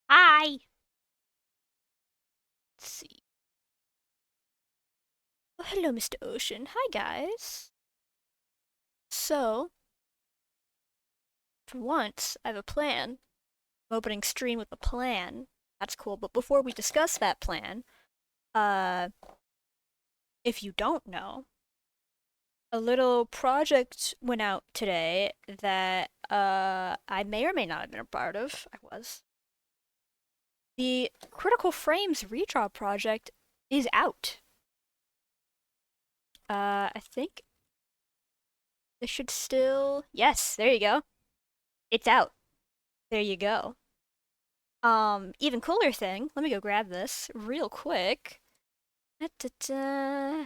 Hi! Let's see. Oh, hello, Mr. Ocean. Hi, guys. So, for once, I have a plan. I'm opening stream with a plan. That's cool, but before we discuss that plan, uh, if you don't know, a little project went out today that, I may or may not have been a part of. I was. The Critical Frames redraw project is out. I think this should still. Yes, there you go. It's out. There you go. Even cooler thing, let me go grab this real quick. Da-da-da.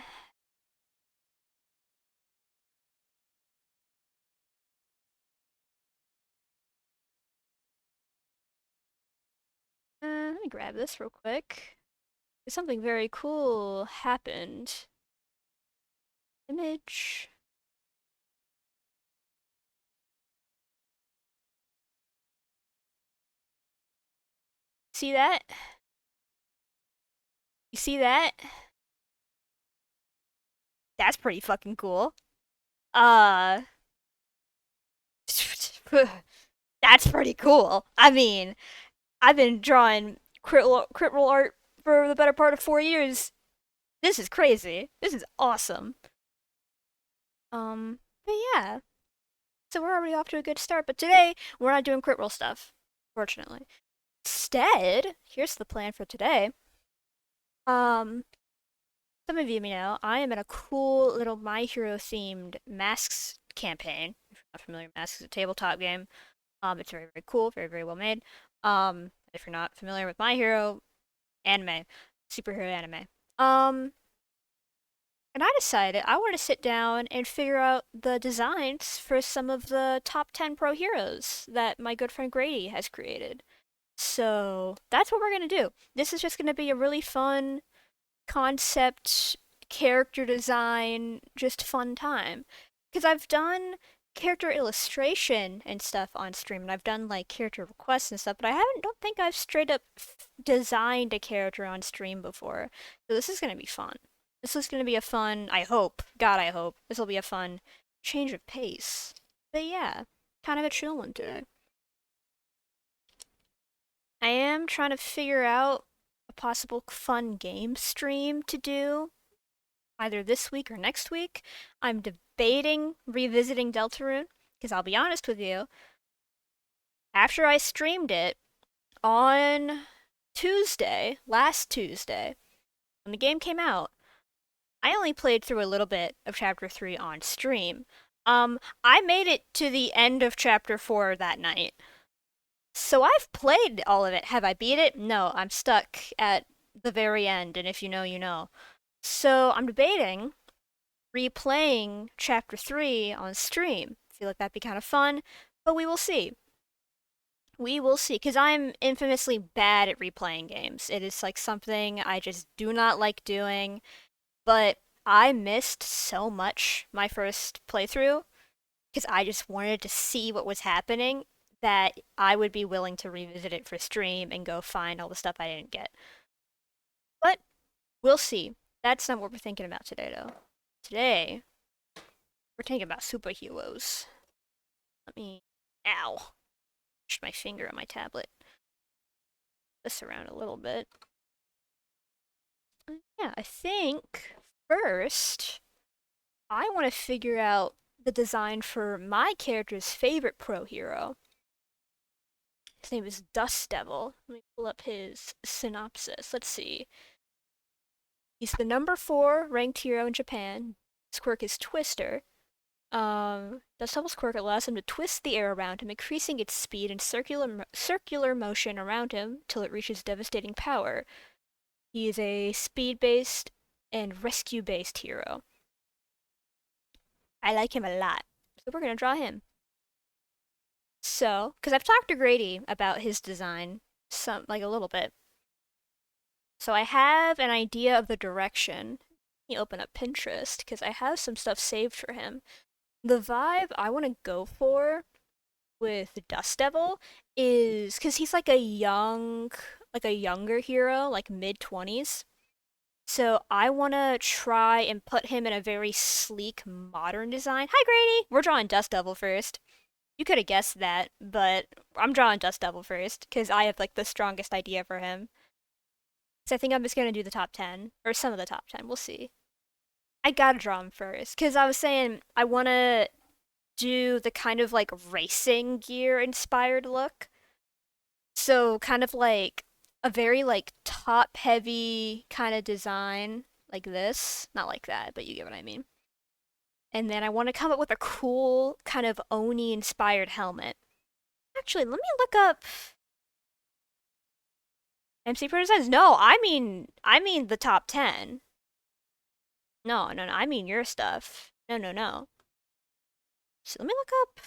Let me grab this real quick. Something very cool happened. Image. See that? You see that? That's pretty fucking cool. Uh, that's pretty cool. I mean, I've been drawing crit roll art for the better part of 4 years. This is crazy. This is awesome. But yeah. So we're already off to a good start, but today we're not doing crit roll stuff, fortunately. Instead, here's the plan for today. Um, some of you may know I am in a cool little My Hero themed Masks campaign. If you're not familiar, Masks is a tabletop game. It's very, very cool, very, very well made. If you're not familiar with My Hero, anime, superhero anime. And I decided I want to sit down and figure out the designs for some of the top 10 pro heroes that my good friend Grady has created. So that's what we're going to do. This is just going to be a really fun concept, character design, just fun time. Because I've done character illustration and stuff on stream, and I've done like character requests and stuff, but don't think I've straight up designed a character on stream before. So this is going to be fun. This is going to be a fun, I hope, God, I hope, this will be a fun change of pace. But yeah, kind of a chill one today. I am trying to figure out a possible fun game stream to do either this week or next week. I'm debating revisiting Deltarune because I'll be honest with you, after I streamed it on Tuesday, last Tuesday, when the game came out, I only played through a little bit of Chapter 3 on stream. I made it to the end of Chapter 4 that night. So I've played all of it. Have I beat it? No, I'm stuck at the very end, and if you know, you know. So I'm debating replaying Chapter 3 on stream. I feel like that'd be kind of fun, but we will see. We will see, because I'm infamously bad at replaying games. It is like something I just do not like doing, but I missed so much my first playthrough because I just wanted to see what was happening that I would be willing to revisit it for stream and go find all the stuff I didn't get. But we'll see. That's not what we're thinking about today, though. Today, we're thinking about superheroes. Let me. Ow. Push my finger on my tablet. This around a little bit. Yeah, I think first I want to figure out the design for my character's favorite pro hero. His name is Dust Devil. Let me pull up his synopsis. Let's see. He's the number 4 ranked hero in Japan. His quirk is Twister. Dust Devil's quirk allows him to twist the air around him, increasing its speed and circular motion around him till it reaches devastating power. He is a speed-based and rescue-based hero. I like him a lot, so we're gonna draw him. So, because I've talked to Grady about his design, like a little bit. So I have an idea of the direction. Let me open up Pinterest because I have some stuff saved for him. The vibe I want to go for with Dust Devil is because he's like like a younger hero, like mid 20s. So I want to try and put him in a very sleek, modern design. Hi, Grady! We're drawing Dust Devil first. You could have guessed that, but I'm drawing Dust Devil first because I have like the strongest idea for him. So I think I'm just gonna do the top 10 or some of the top 10. We'll see. I gotta draw him first because I was saying I want to do the kind of like racing gear inspired look. So kind of like a very like top heavy kind of design like this. Not like that, but you get what I mean. And then I want to come up with a cool kind of Oni inspired helmet. Actually, let me look up MC Pro Designs. No, I mean the top 10. No, no, no, I mean your stuff. No, no, no. So let me look up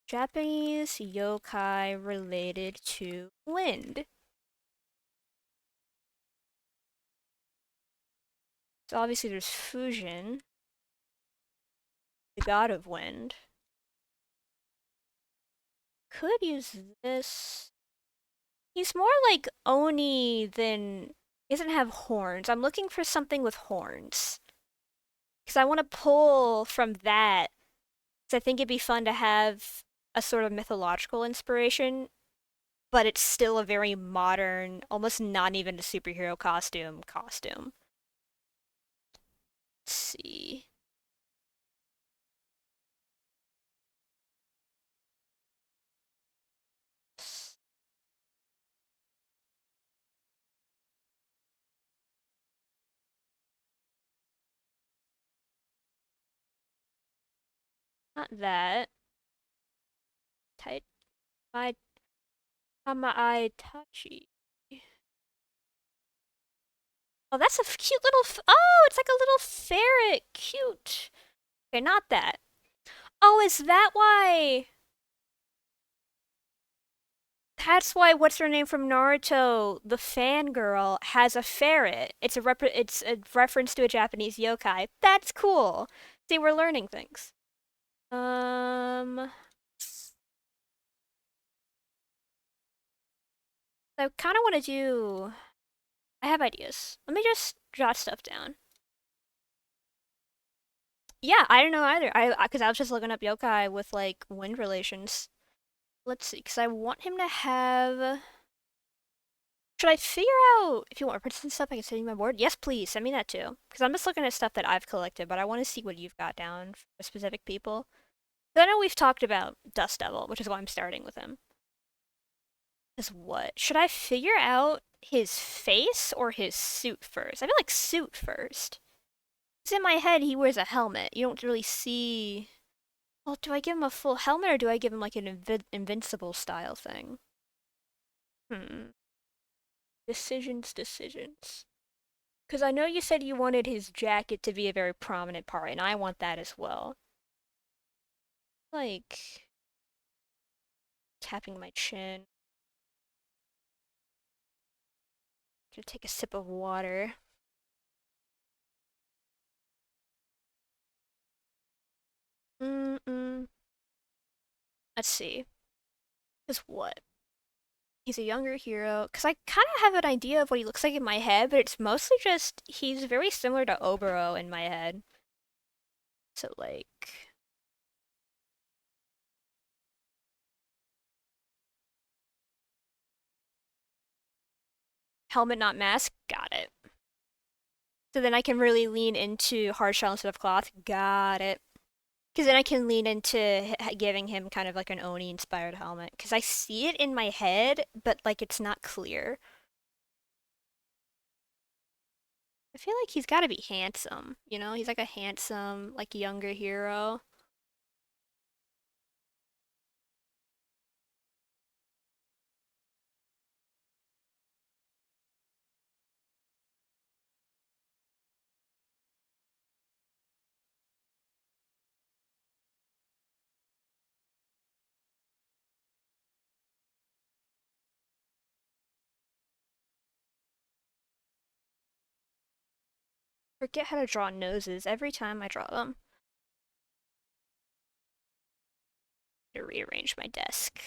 Japanese yokai related to wind. So obviously there's Fujin, the god of wind. Could use this. He's more like Oni than... He doesn't have horns. I'm looking for something with horns. Because I want to pull from that. Because I think it'd be fun to have a sort of mythological inspiration, but it's still a very modern, almost not even a superhero costume. Let's see. Not that. Tai... My... Tamaai Tachi. Oh, that's a cute little... Oh, it's like a little ferret. Cute. Okay, not that. Oh, is that why? That's why what's her name from Naruto, the fangirl, has a ferret. It's a reference to a Japanese yokai. That's cool. See, we're learning things. I kind of want to do... I have ideas. Let me just jot stuff down. Yeah, I don't know either. Because I was just looking up yokai with like wind relations. Let's see, because I want him to have... Should I figure out if you want prints and stuff? I can send you my board. Yes, please send me that too. Because I'm just looking at stuff that I've collected, but I want to see what you've got down for specific people. I know we've talked about Dust Devil, which is why I'm starting with him. Is what? Should I figure out his face or his suit first? I feel like suit first. Because in my head, he wears a helmet. You don't really see. Well, do I give him a full helmet or do I give him like an invincible style thing? Decisions. Because I know you said you wanted his jacket to be a very prominent part, and I want that as well. Like, tapping my chin. Gonna take a sip of water. Mm-mm. Let's see. Because what? He's a younger hero. Because I kind of have an idea of what he looks like in my head, but it's mostly just he's very similar to Oboro in my head. So, like, helmet, not mask. Got it. So then I can really lean into hard shell instead of cloth. Got it. Because then I can lean into giving him kind of like an Oni inspired helmet. Because I see it in my head, but like it's not clear. I feel like he's got to be handsome. You know, he's like a handsome, like younger hero. Forget how to draw noses every time I draw them. to rearrange my desk.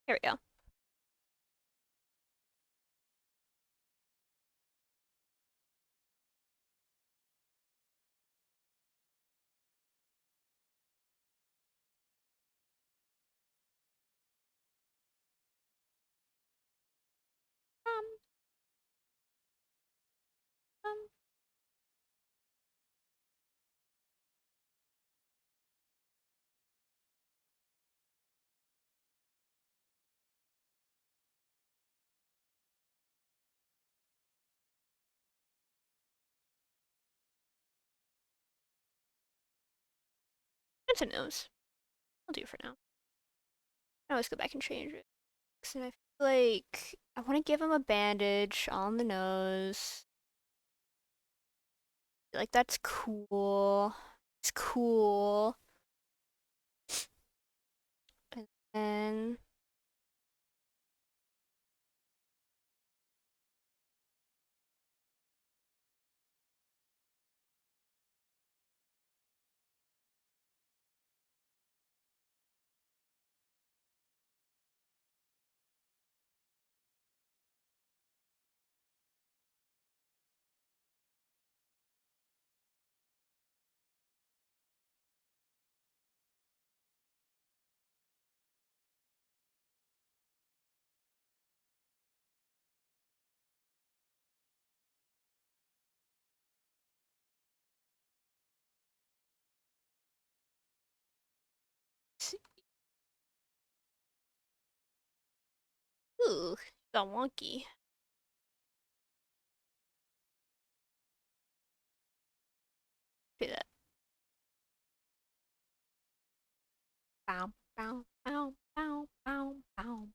Here we go. Um, um, That's a nose. I'll do for now. I always go back and change it. Cause I feel like I want to give him a bandage on the nose. Like that's cool. It's cool. And then ooh, got wonky. Do that. Bow, bow, bow, bow, bow, bow.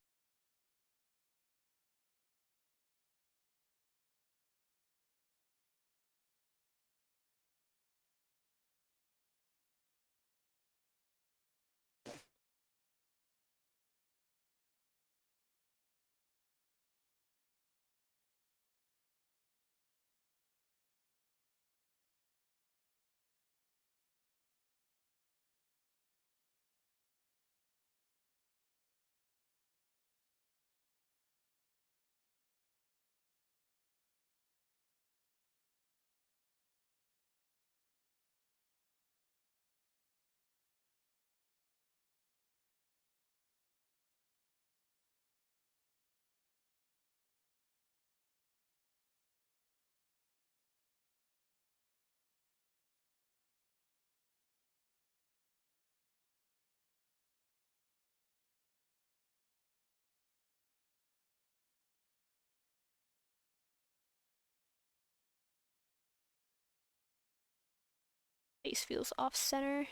Face feels off center.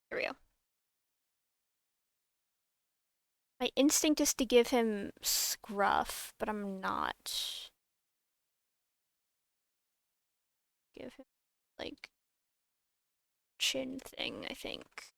Here we go. My instinct is to give him scruff, but I'm not. Give him like chin thing, I think.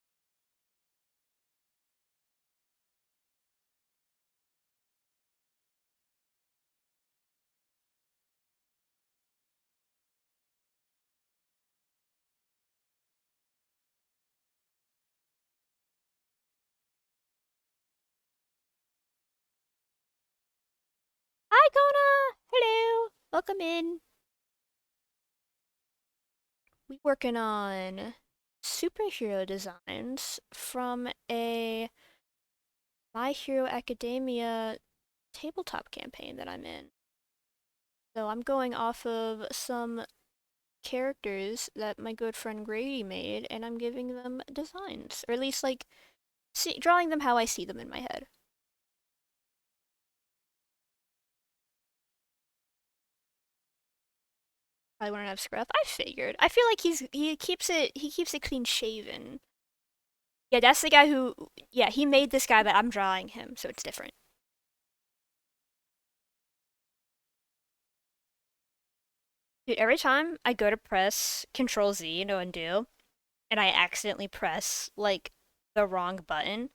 Hi, Kona! Hello! Welcome in. We working on superhero designs from a My Hero Academia tabletop campaign that I'm in. So I'm going off of some characters that my good friend Grady made, and I'm giving them designs, or at least like drawing them how I see them in my head. Probably wouldn't have scruff. I figured. I feel like he keeps it clean shaven. Yeah, that's the guy who. Yeah, he made this guy, but I'm drawing him, so it's different. Dude, every time I go to press Control Z to undo, and I accidentally press like the wrong button,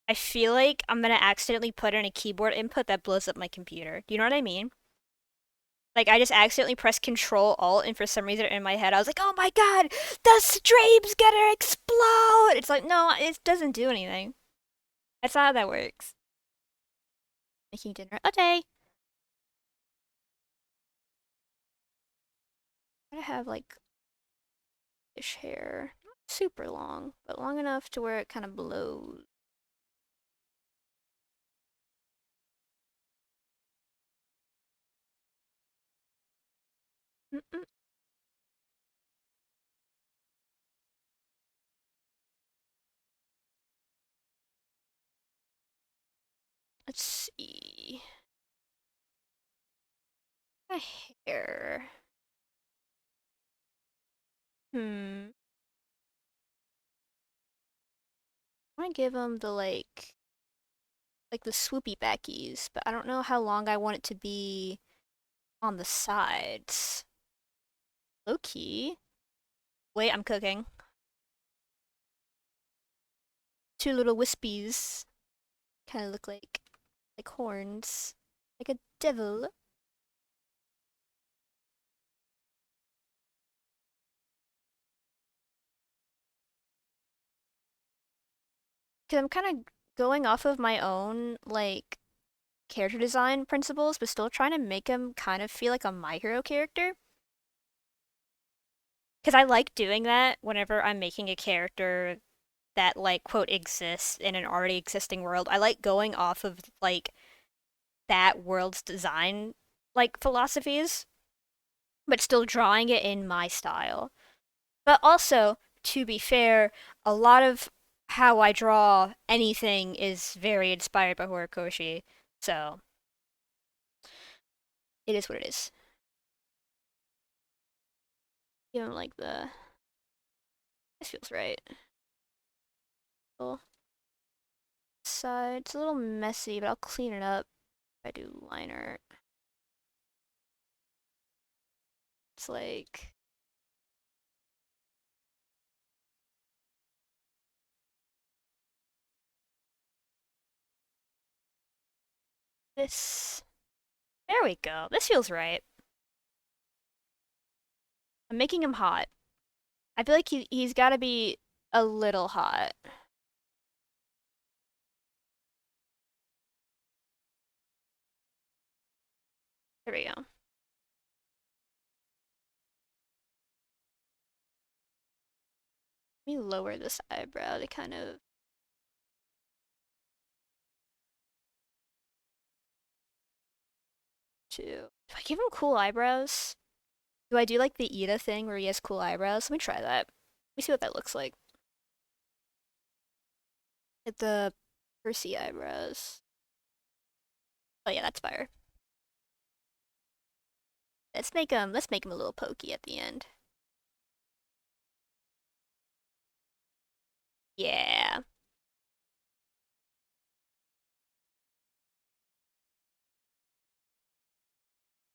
I feel like I'm gonna accidentally put in a keyboard input that blows up my computer. Do you know what I mean? Like I just accidentally pressed Control Alt, and for some reason in my head I was like, "Oh my god, the stream's gonna explode!" It's like, no, it doesn't do anything. That's not how that works. Making dinner. Okay. I have like fish hair, not super long, but long enough to where it kind of blows. Mm-mm. Let's see. My hair. Hmm. I want to give him the like the swoopy backies, but I don't know how long I want it to be on the sides. Low key. Wait, I'm cooking. Two little wispies. Kind of look like horns, like a devil. Cause I'm kind of going off of my own like character design principles, but still trying to make him kind of feel like a My Hero character. Because I like doing that whenever I'm making a character that like quote exists in an already existing world. I like going off of like that world's design like philosophies, but still drawing it in my style. But also, to be fair, a lot of how I draw anything is very inspired by Horikoshi. So it is what it is. You know, like the this feels right. Little side. It's a little messy, but I'll clean it up if I do line art. It's like this. There we go. This feels right. I'm making him hot. I feel like he's got to be a little hot. There we go. Let me lower this eyebrow to kind of to. Do I give him cool eyebrows? Do I do like the Ida thing where he has cool eyebrows? Let me try that. Let me see what that looks like. Hit the Percy eyebrows. Oh yeah, that's fire. Let's make him a little pokey at the end. Yeah.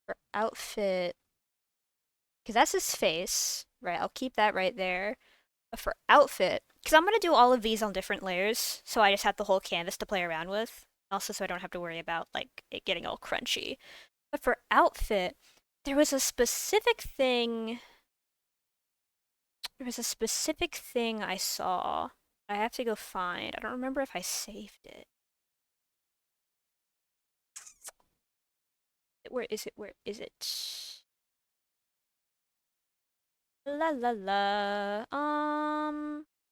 For outfit, because that's his face, right? I'll keep that right there. But for outfit, because I'm gonna do all of these on different layers, so I just have the whole canvas to play around with. Also, so I don't have to worry about like it getting all crunchy. But for outfit, there was a specific thing. There was a specific thing I saw. I have to go find. I don't remember if I saved it. Where is it? Where is it? La la la.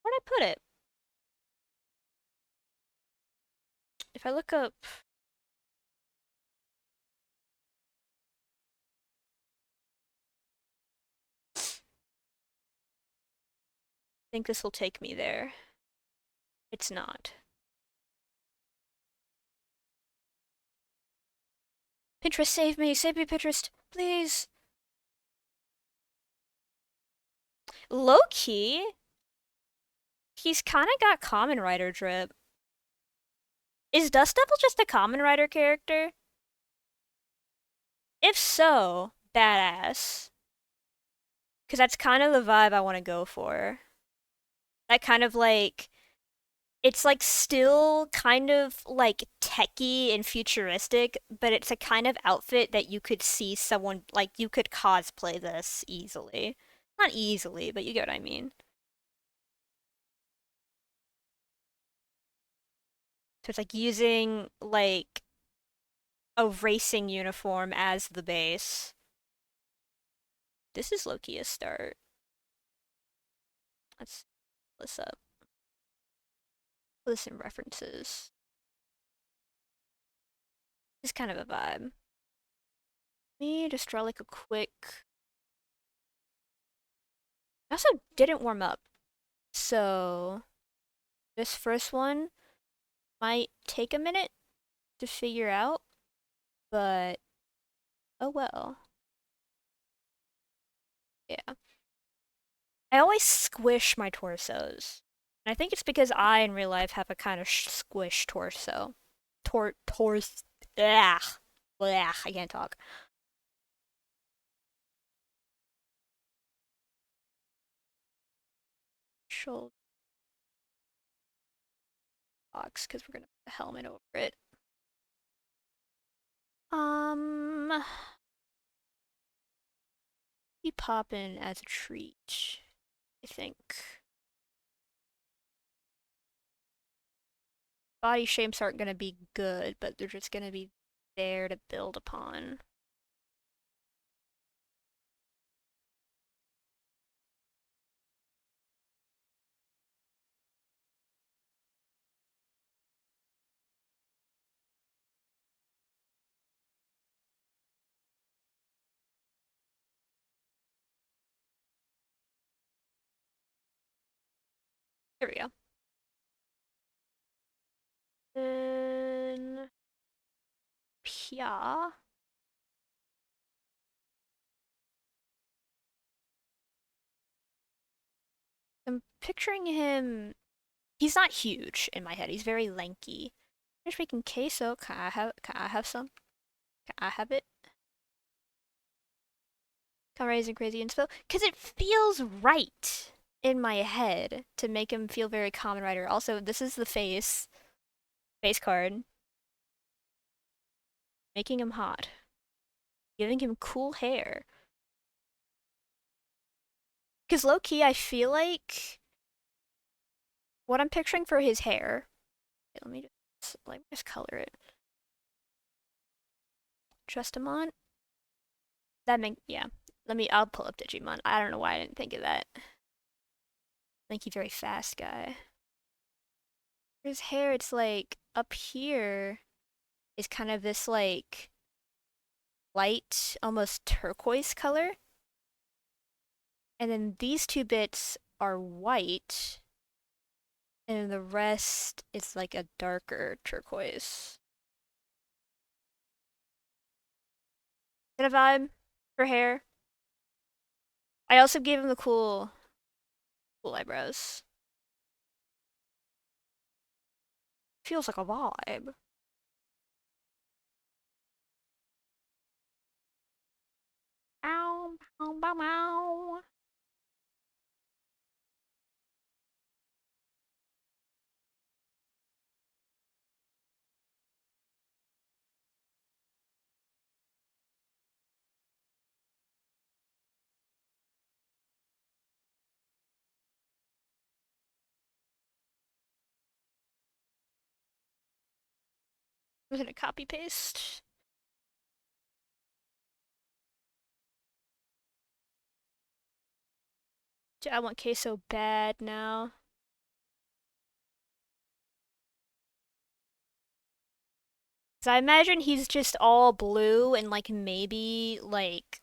Where'd I put it? If I look up, I think this will take me there. It's not. Pinterest, save me! Save me, Pinterest! Please! Low key, he's kinda got Common Rider drip. Is Dust Devil just a Common Rider character? If so, badass. Because that's kind of the vibe I want to go for. That kind of like it's like still kind of like techy and futuristic, but it's a kind of outfit that you could see someone like you could cosplay this easily. Not easily, but you get what I mean. So it's like using like a racing uniform as the base. This is low-key a start. Let's pull this up. Listen references. This is kind of a vibe. Let me just draw like a quick. I also didn't warm up, so this first one might take a minute to figure out, but oh well. Yeah. I always squish my torsos. And I think it's because I in real life have a kind of squish torso. Tors. Ugh. Ugh, I can't talk. Shoulder box because we're gonna put a helmet over it. Um, be poppin' as a treat. I think body shapes aren't gonna be good, but they're just gonna be there to build upon. There we go. Then Pia. I'm picturing him. He's not huge in my head. He's very lanky. Just making queso. Can I have some? Can I have it? Come raising crazy inspo. Cause it feels right in my head to make him feel very Kamen Rider. Also, this is the face card. Making him hot. Giving him cool hair. Cause low key, I feel like what I'm picturing for his hair. Let me just color it. Trust him on. Yeah. I'll pull up Digimon. I don't know why I didn't think of that. Lanky, very fast guy. His hair, it's like up here is kind of this like light, almost turquoise color. And then these two bits are white. And the rest is like a darker turquoise. Get a vibe for hair. I also gave him the cool eyebrows. Feels like a vibe. Ow, ow, bow, ow. I'm gonna copy paste. I want queso bad now. So I imagine he's just all blue and like maybe like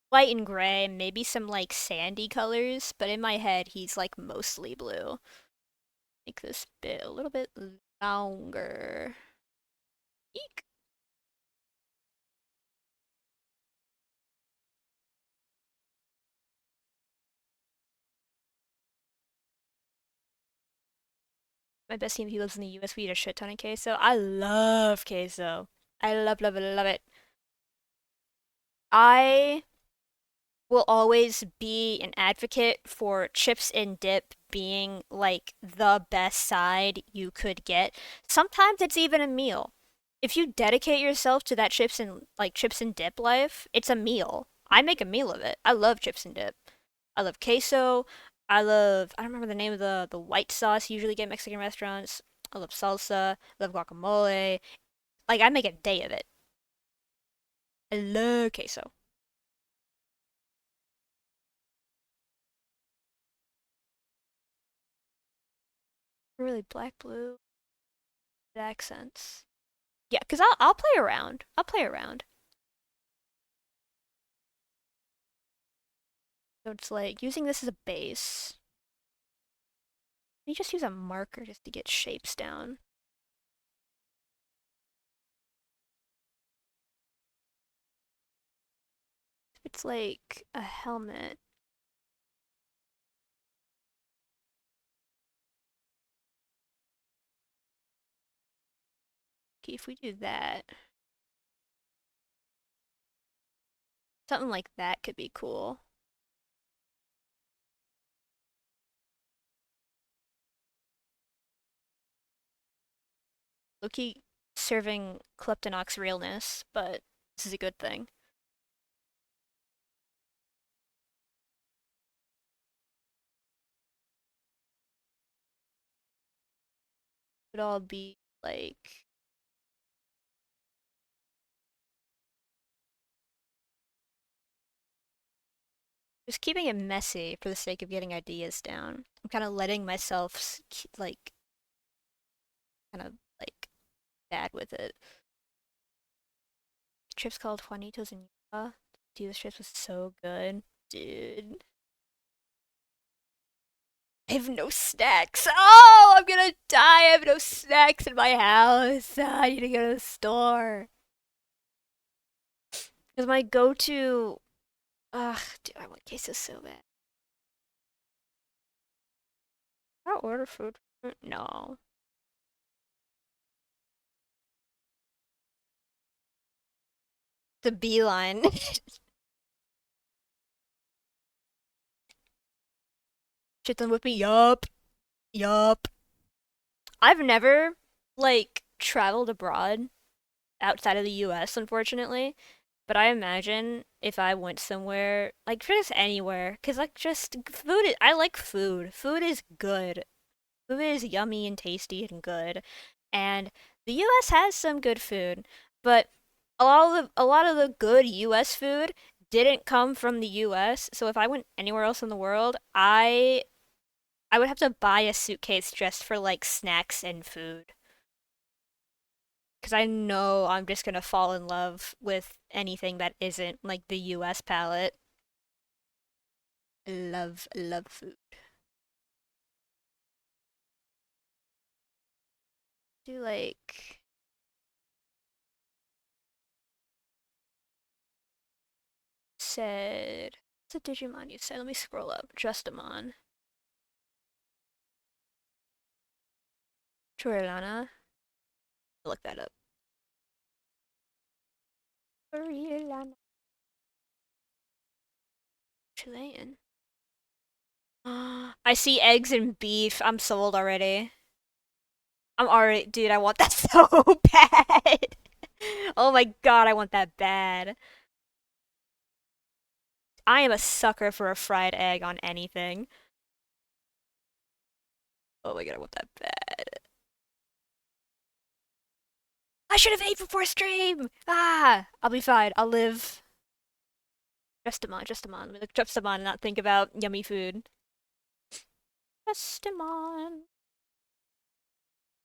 white and gray, maybe some like sandy colors, but in my head he's like mostly blue. Make this bit a little bit longer. Eek. My best team, he lives in the US, we eat a shit ton of queso. I love queso. I love, love it, love it. I will always be an advocate for chips and dip being like the best side you could get. Sometimes it's even a meal. If you dedicate yourself to that chips and dip life, it's a meal. I make a meal of it. I love chips and dip. I love queso. I don't remember the name of the white sauce you usually get at Mexican restaurants. I love salsa. I love guacamole. Like I make a day of it. I love queso. Really black blue accents. Yeah, because I'll play around. I'll play around. So it's like using this as a base. You just use a marker just to get shapes down. It's like a helmet. Okay, if we do that, something like that could be cool. Loki serving Kleptonox realness, but this is a good thing. It would all be like just keeping it messy for the sake of getting ideas down. I'm kind of letting myself like kind of like bad with it. Trips called Juanitos and Yuba. Dude, this trip was so good. Dude. I have no snacks. Oh, I'm gonna die. I have no snacks in my house. I need to go to the store. Because my go-to... Ugh, dude, I want queso so bad. Can I order food? No. The beeline. Chitlin with me? Yup. Yup. I've never, like, traveled abroad outside of the US, unfortunately. But I imagine if I went somewhere, like just anywhere, cause like just I like food. Food is good. Food is yummy and tasty and good. And the US has some good food, but a lot of the good US food didn't come from the US. So if I went anywhere else in the world, I would have to buy a suitcase just for like snacks and food. Because I know I'm just gonna fall in love with anything that isn't like the US palette. Love food. Do like said what's a Digimon you said? Let me scroll up. Justamon. Chorelana. Look that up. Chorelana. Chilean. I see eggs and beef. I'm sold already. I'm already dude, I want that so bad. Oh my god, I want that bad. I am a sucker for a fried egg on anything. Oh my god, I want that bad. I should have ate before stream! Ah! I'll be fine. I'll live. Justamon. Let me look Justamon and not think about yummy food. Justamon.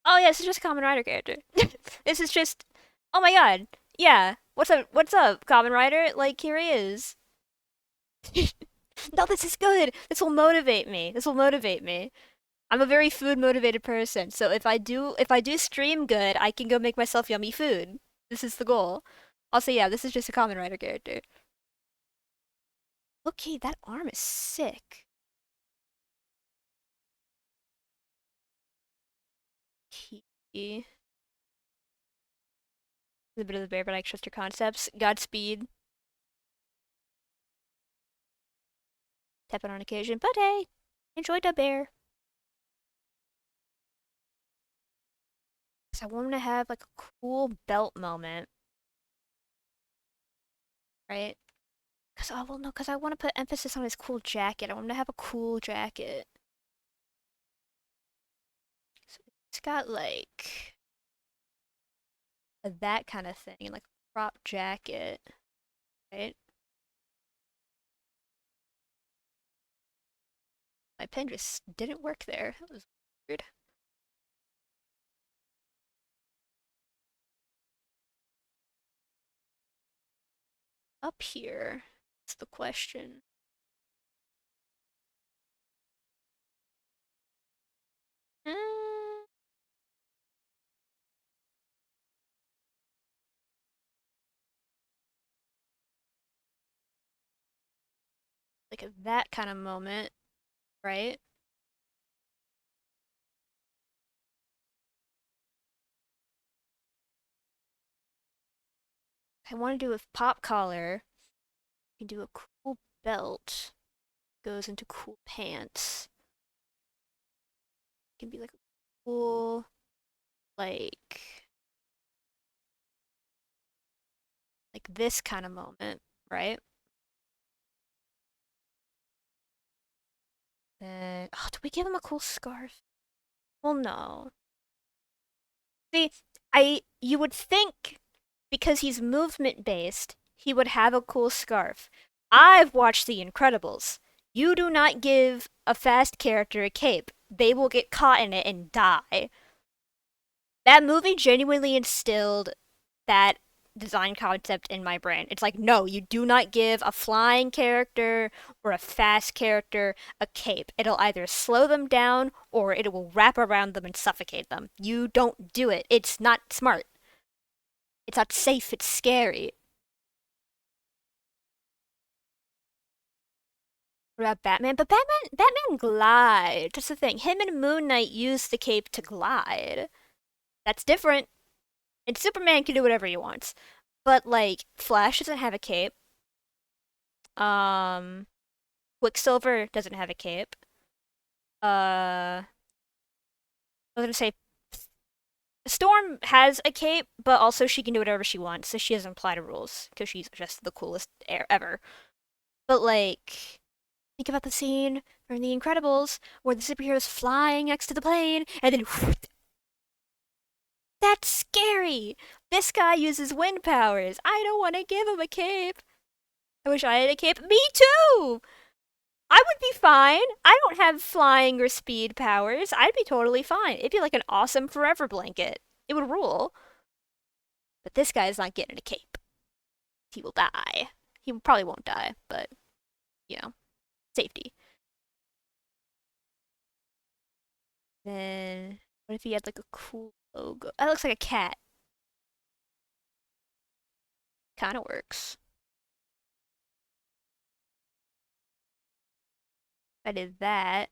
Oh yeah, this is just a Common Rider character. This is just... Oh my god. Yeah. What's up, Common Rider? Like, here he is. No, this is good. This will motivate me. This will motivate me. I'm a very food motivated person, so if I do stream good, I can go make myself yummy food. This is the goal. Also, yeah, this is just a Common Rider character. Okay, that arm is sick. He a bit of the bear, but I trust your concepts. Godspeed. Tepid on occasion, but hey, enjoy the bear. Cause I want him to have like a cool belt moment, right? Cause oh well no, cause I want to put emphasis on his cool jacket. I want him to have a cool jacket. So it's got like that kind of thing, like a crop jacket, right? My pen just didn't work there. That was weird. Up here, that's the question. Mm, like that kind of moment, right? I want to do with pop collar. You can do a cool belt. Goes into cool pants. It can be like a cool, like this kind of moment, right? Then, oh, do we give him a cool scarf? Well, no. See, you would think because he's movement based, he would have a cool scarf. I've watched The Incredibles. You do not give a fast character a cape. They will get caught in it and die. That movie genuinely instilled that design concept in my brain. It's like, no, you do not give a flying character or a fast character a cape. It'll either slow them down or it will wrap around them and suffocate them. You don't do it. It's not smart. It's not safe. It's scary. What about Batman? But Batman glides. That's the thing. Him and Moon Knight use the cape to glide. That's different. And Superman can do whatever he wants. But like Flash doesn't have a cape. Um Quicksilver doesn't have a cape. I was gonna say Storm has a cape, but also she can do whatever she wants, so she doesn't apply to rules because she's just the coolest ever. But like, think about the scene from The Incredibles where the superhero's flying next to the plane, and then that's scary. This guy uses wind powers. I don't want to give him a cape. I wish I had a cape. Me too. I would be fine. I don't have flying or speed powers. I'd be totally fine. It'd be like an awesome forever blanket. It would rule. But this guy's not getting a cape. He will die. He probably won't die, but, you know, safety. Then, what if he had like a cool logo? That looks like a cat. Kind of works. I did that.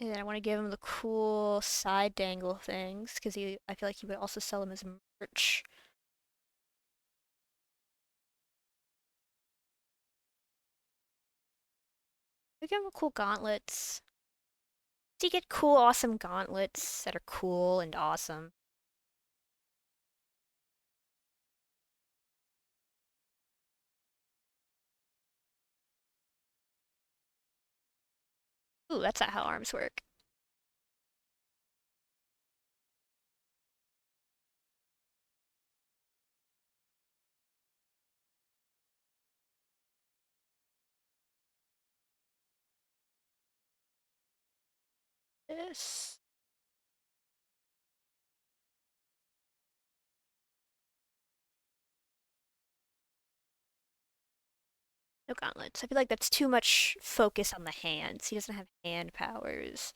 And then I want to give him the cool side dangle things because I feel like he would also sell them as merch. We give him cool gauntlets. So you get cool, awesome gauntlets that are cool and awesome. Ooh, that's not how arms work. This. No gauntlets. I feel like that's too much focus on the hands. He doesn't have hand powers.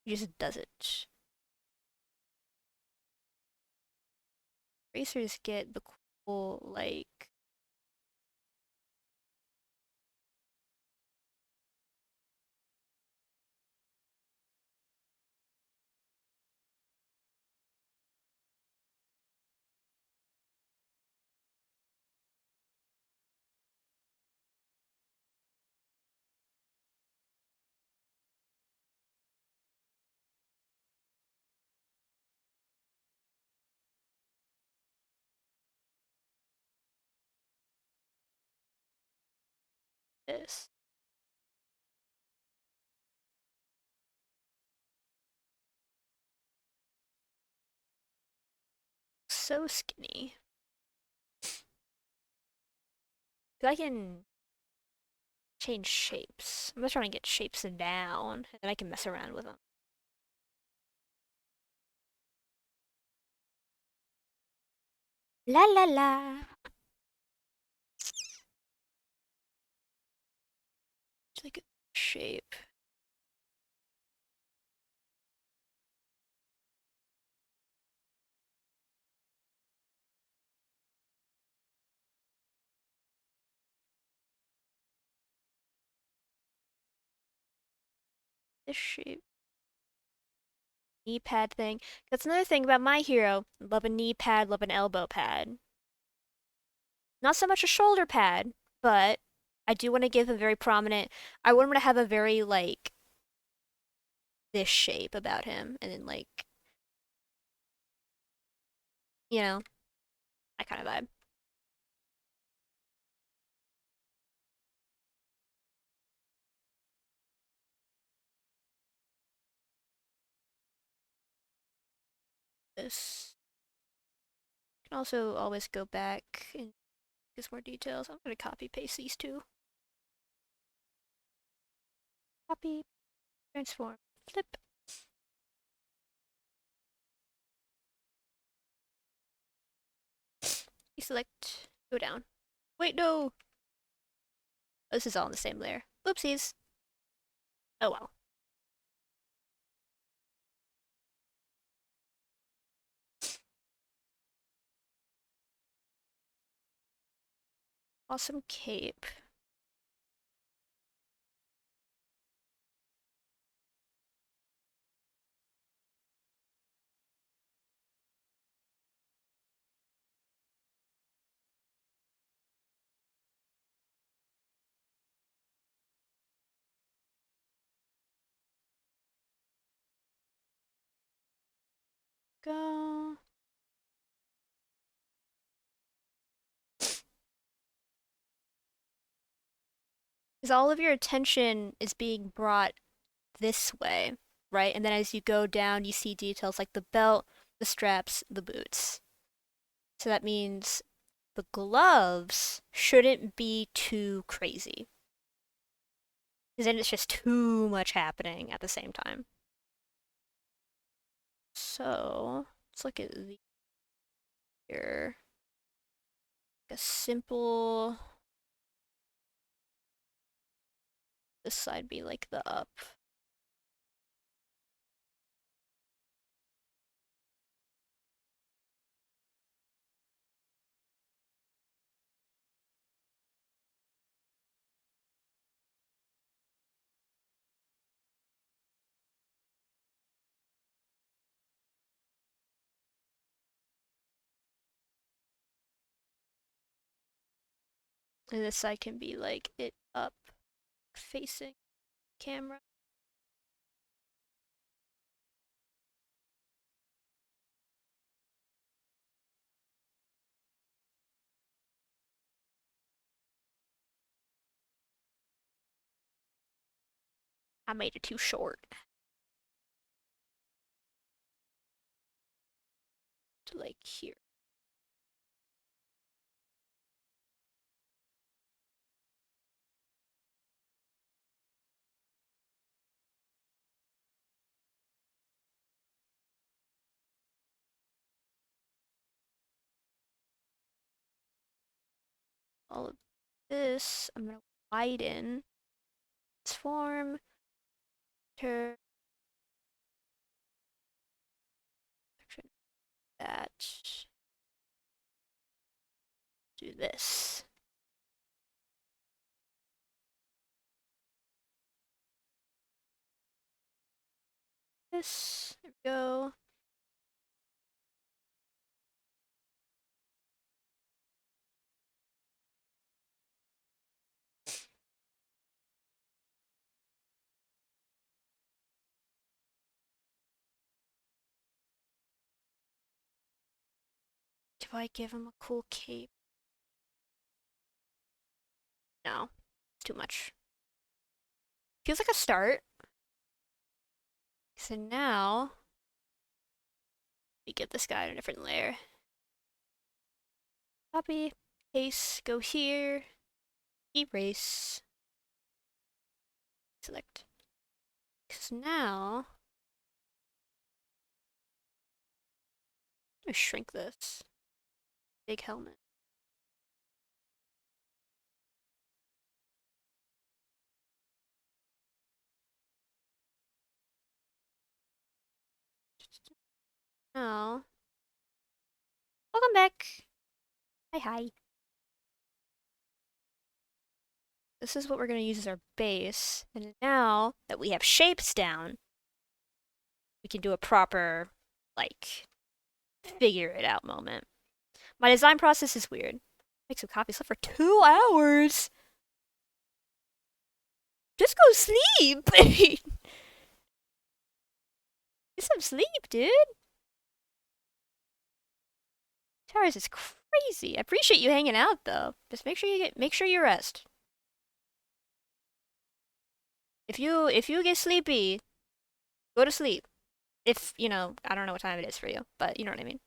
He just does it. Racers get the cool, like, this. So skinny. I can change shapes. I'm just trying to get shapes down, and then I can mess around with them. La la la. It's like a shape. This shape. Knee pad thing. That's another thing about my hero. Love a knee pad, love an elbow pad. Not so much a shoulder pad, but I do want to give a very prominent. I want him to have a very like this shape about him, and then like that kind of vibe. This can also always go back and get some more details. I'm gonna copy paste these two. Copy, transform, flip. Deselect, go down. Wait, no! This is all in the same layer. Oopsies. Oh well. Awesome cape. Go. Because all of your attention is being brought this way, right? And then as you go down, you see details like the belt, the straps, the boots. So that means the gloves shouldn't be too crazy. Because then it's just too much happening at the same time. So let's look at the here. A simple. This side be like the up. And this side can be like it up facing camera. I made it too short to like here. All of this, I'm gonna widen, transform, turn that, do this. This, there we go. Do I give him a cool cape? No, too much. Feels like a start. So now we get this guy in a different layer. Copy, paste, go here, erase, select. Because now, I'm gonna shrink this. Big helmet. Now, welcome back. Hi, hi. This is what we're going to use as our base. And now that we have shapes down, we can do a proper, like, figure it out moment. My design process is weird. Make some copies. Slept for 2 hours. Just go sleep. Get some sleep, dude. 2 hours is crazy. I appreciate you hanging out though. Just make sure you rest. If you get sleepy, go to sleep. If you know, I don't know what time it is for you, but you know what I mean.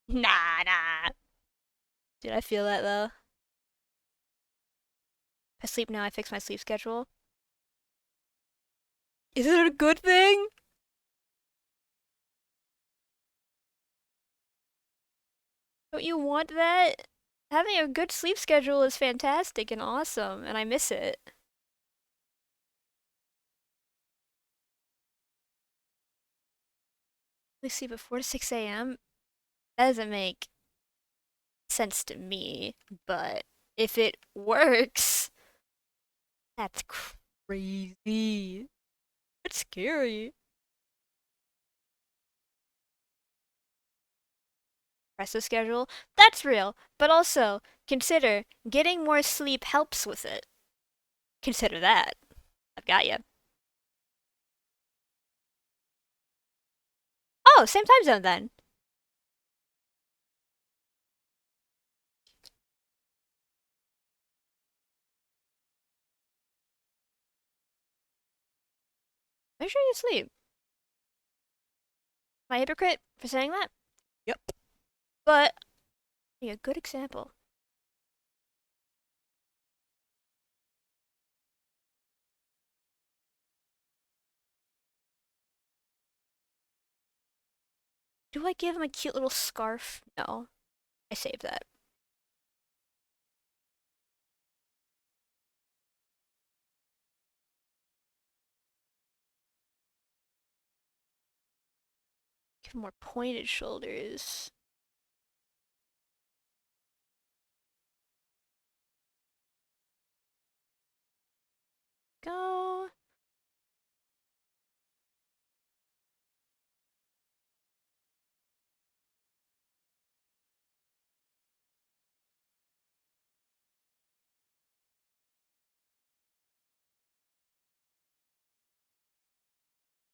Nah, nah. Did I feel that though? If I sleep now, I fix my sleep schedule. Is it a good thing? Don't you want that? Having a good sleep schedule is fantastic and awesome, and I miss it. We sleep at 4 to 6 a.m. That doesn't make sense to me, but if it works, that's crazy. It's scary. Rest of schedule, that's real, but also consider getting more sleep helps with it. Consider that. I've got you. Oh, same time zone then. Make sure you sleep. Am I a hypocrite for saying that? Yep. But a good example. Do I give him a cute little scarf? No. I saved that. Give him more pointed shoulders. Go.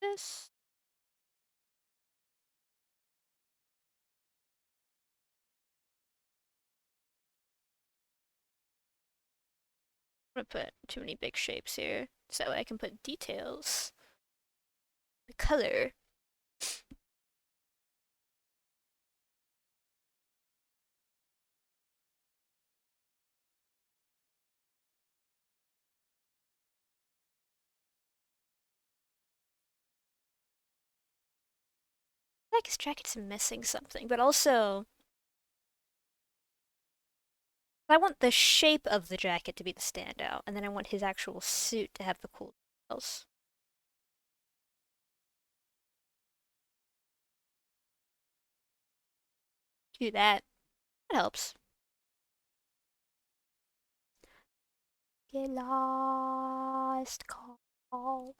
This. I'm gonna put too many big shapes here, so that way I can put details. The color. I like his jacket's missing something, but also I want the shape of the jacket to be the standout, and then I want his actual suit to have the cool details. Do that. That helps. Get lost, call.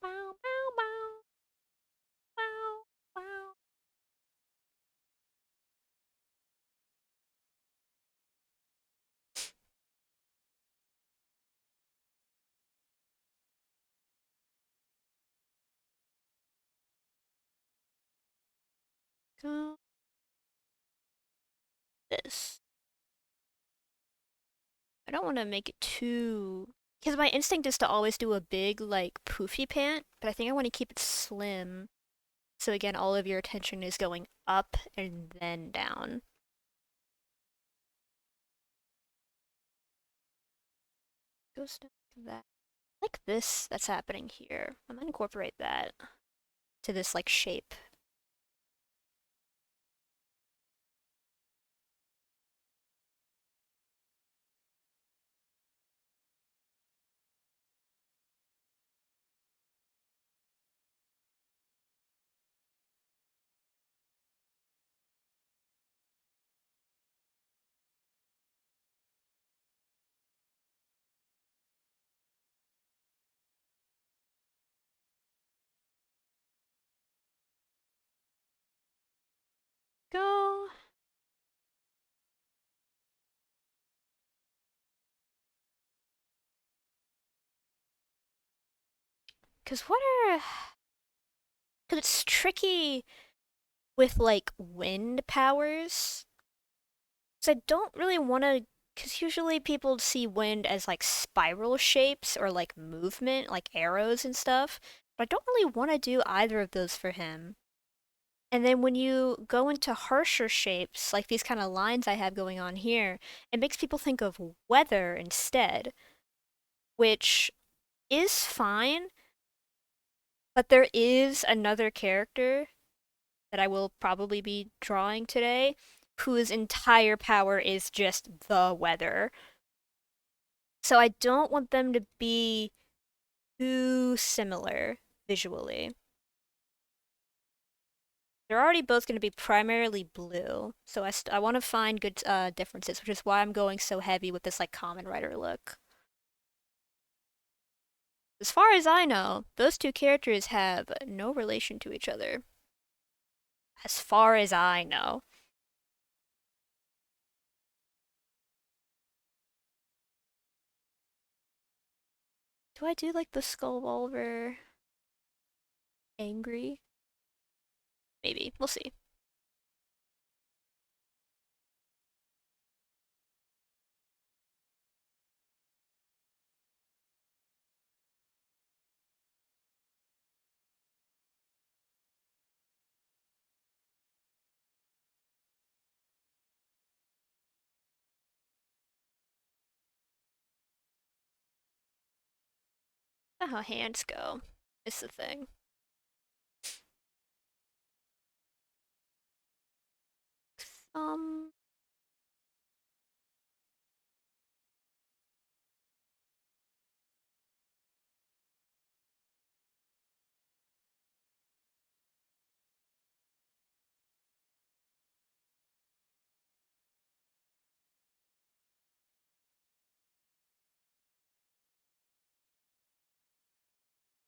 bow, bow, bow, bow, bow. Go this. I don't want to make it too... Because my instinct is to always do a big, like, poofy pant, but I think I want to keep it slim. So again, all of your attention is going up and then down. Goes down to that. Like this that's happening here. I'm gonna incorporate that to this, like, shape. Go. Because what are... Because it's tricky with, like, wind powers. Because I don't really want to... Because usually people see wind as, like, spiral shapes or, like, movement, like arrows and stuff. But I don't really want to do either of those for him. And then when you go into harsher shapes, like these kind of lines I have going on here, it makes people think of weather instead, which is fine, but there is another character that I will probably be drawing today whose entire power is just the weather. So I don't want them to be too similar visually. They're already both going to be primarily blue, so I want to find good differences, which is why I'm going so heavy with this, like, common writer look. As far as I know, those two characters have no relation to each other. As far as I know. Do I do, like, the Skullwalver angry? Maybe. We'll see. How hands go is the thing. Um,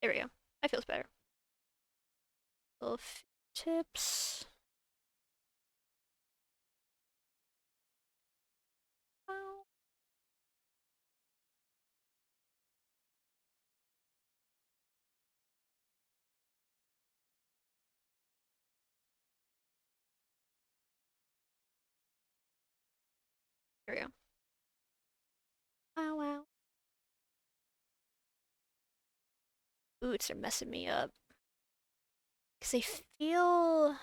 there we go. That feels better. Little tips. Oh, there we go. Wow, wow. Boots are messing me up. Because I feel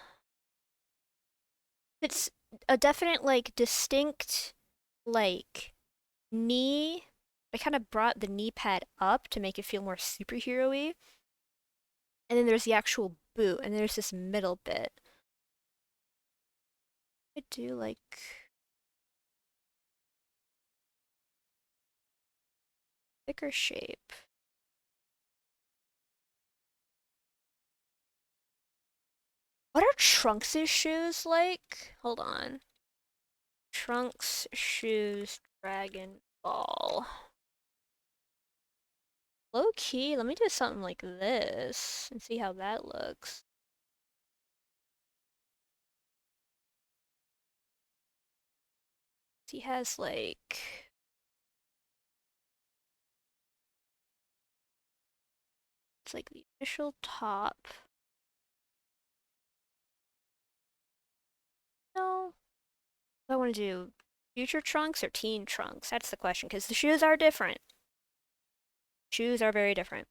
it's a definite, like, distinct, like, knee. I kind of brought the knee pad up to make it feel more superhero-y. And then there's the actual boot, and there's this middle bit. I do like thicker shape. What are Trunks' shoes like? Hold on. Trunks shoes Dragon Ball. Low key, let me do something like this and see how that looks. He has like it's like the initial top. No, I want to do future trunks or teen trunks. That's the question because the shoes are different. Shoes are very different.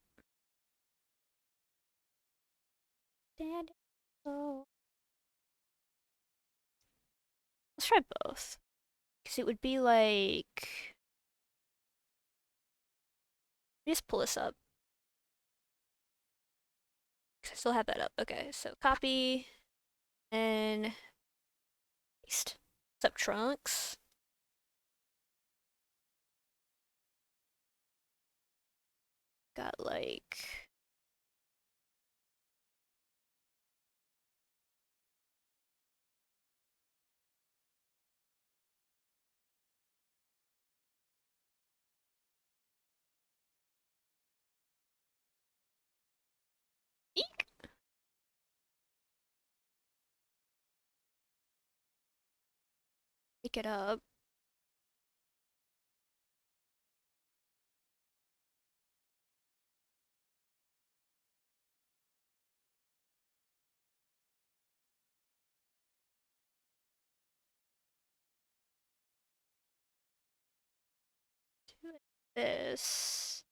Oh, let's try both because it would be like. Let me just pull this up. I still have that up. Okay, so copy and paste. Sub trunks. Got like eek. Pick it up. Do it this.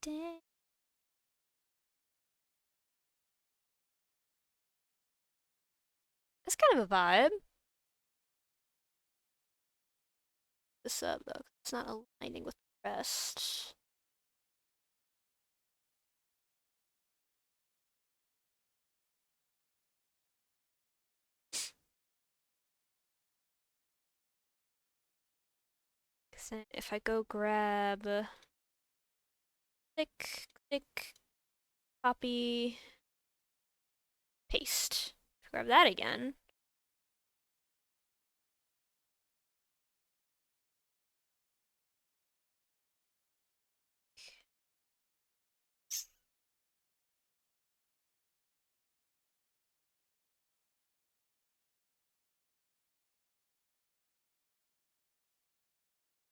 Dang. That's kind of a vibe. This up though, 'cause it's not aligning with the rest. Cause then if I go grab, click, click, copy, paste. Grab that again.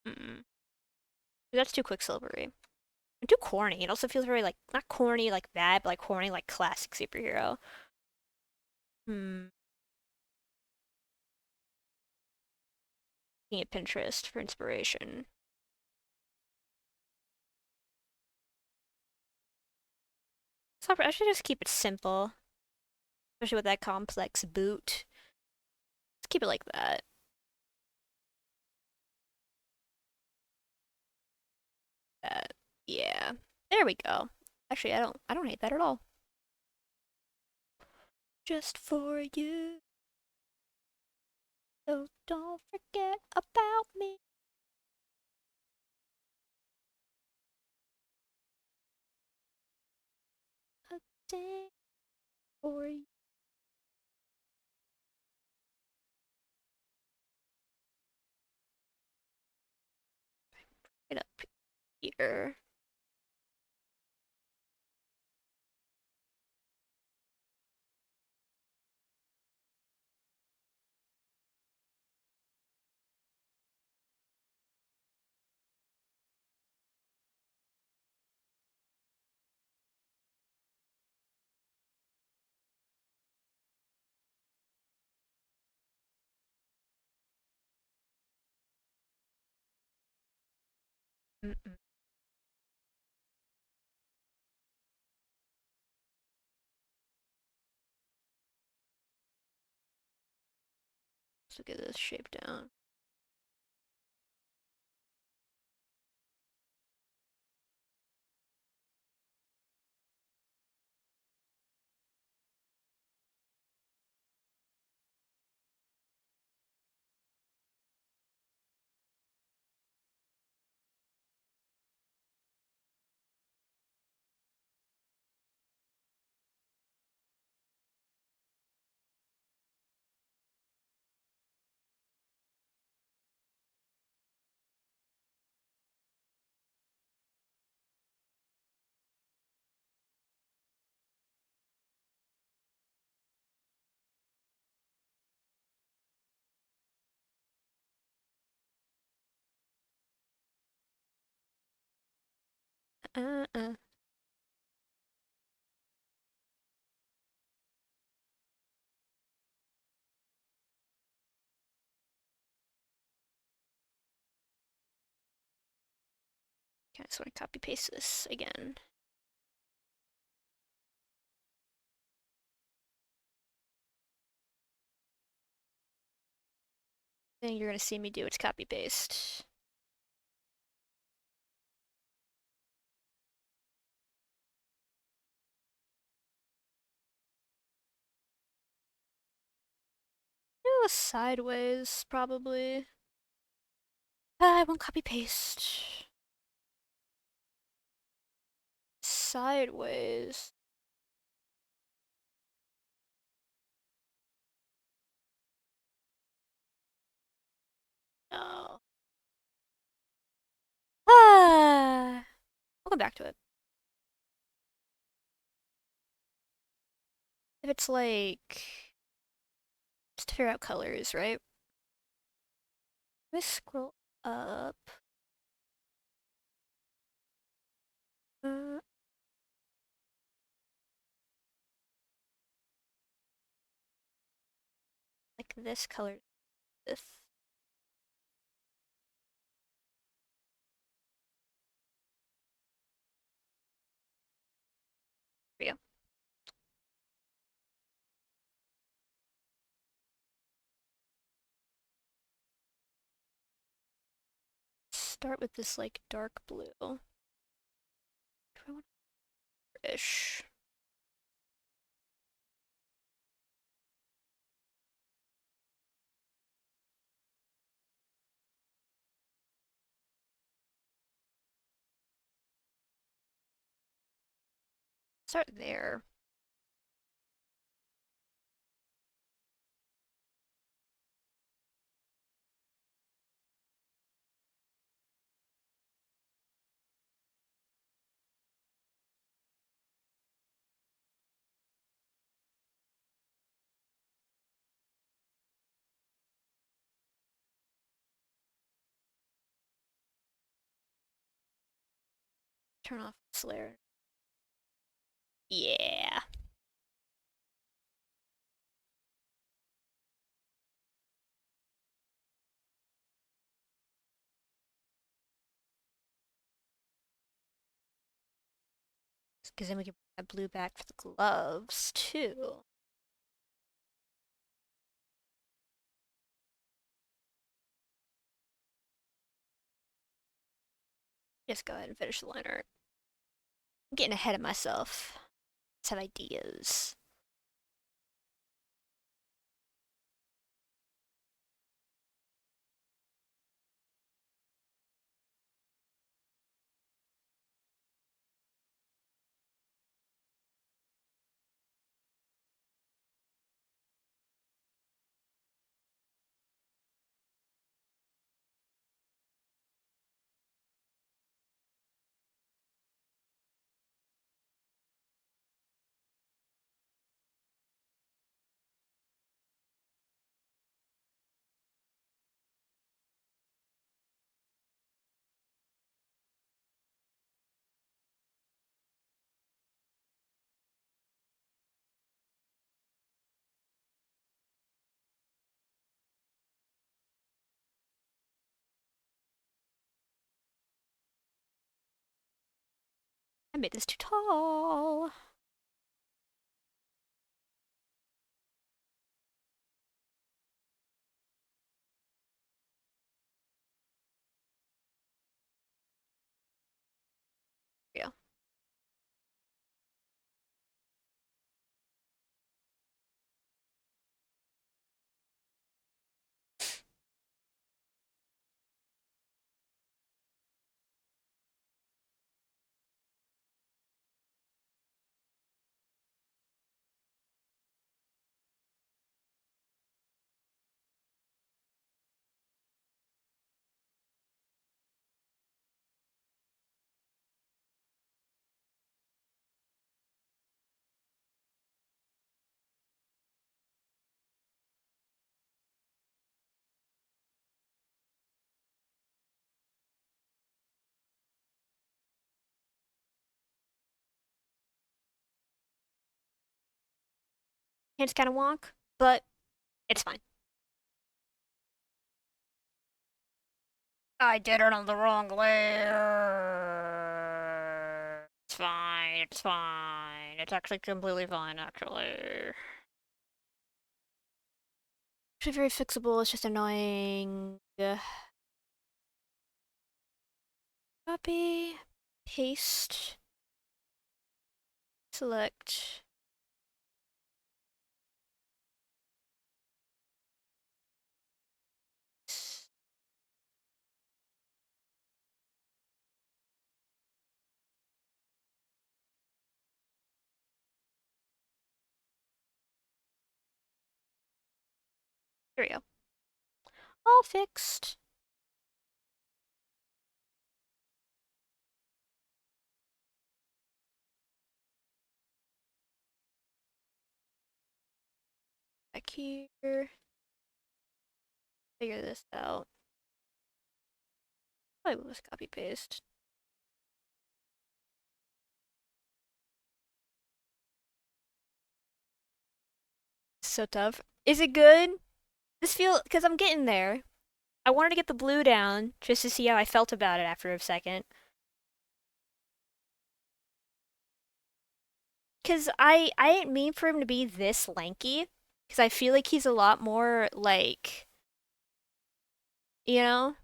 Mm-mm. That's too quicksilvery. And too corny. It also feels very like not corny like that, but like corny like classic superhero. Hmm. Looking at Pinterest for inspiration. So I should just keep it simple, especially with that complex boot. Let's keep it like that. That. Yeah. There we go. Actually, I don't hate that at all. Just for you. So don't forget about me. A day for you. Right up here. Mm-mm. Let's get this shape down. uh. Okay, I just want to copy paste this again. Then you're gonna see me do is copy paste. Do a sideways, probably. I won't copy paste. Sideways. No. Ah. We'll come back to it. If it's like just to figure out colors, right? Let me scroll up. Uh, like this color. This. There we go. Start with this like dark blue. Do I want ish? Start there. Turn off Slayer. Yeah. Because then we can add blue back for the gloves too. Just go ahead and finish the line art. I'm getting ahead of myself. Let's have ideas. I made this too tall. Yeah. It's kind of wonk, but it's fine. I did it on the wrong layer. It's fine, it's fine. It's actually completely fine, actually. Actually very fixable, it's just annoying. Copy, paste, select. There we go. All fixed. Back here. Figure this out. Probably will just copy paste. So tough. Is it good? This feel because I'm getting there. I wanted to get the blue down just to see how I felt about it after a second. Cause I didn't mean for him to be this lanky. Cause I feel like he's a lot more like, you know,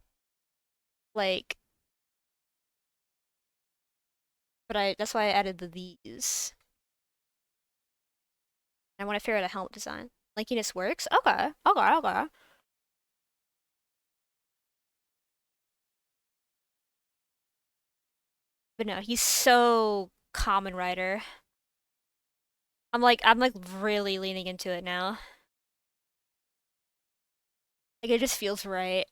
like. But that's why I added the these. I want to figure out a helmet design. Lankiness works. Okay, okay, okay. But no, he's so common writer. I'm like really leaning into it now. Like it just feels right.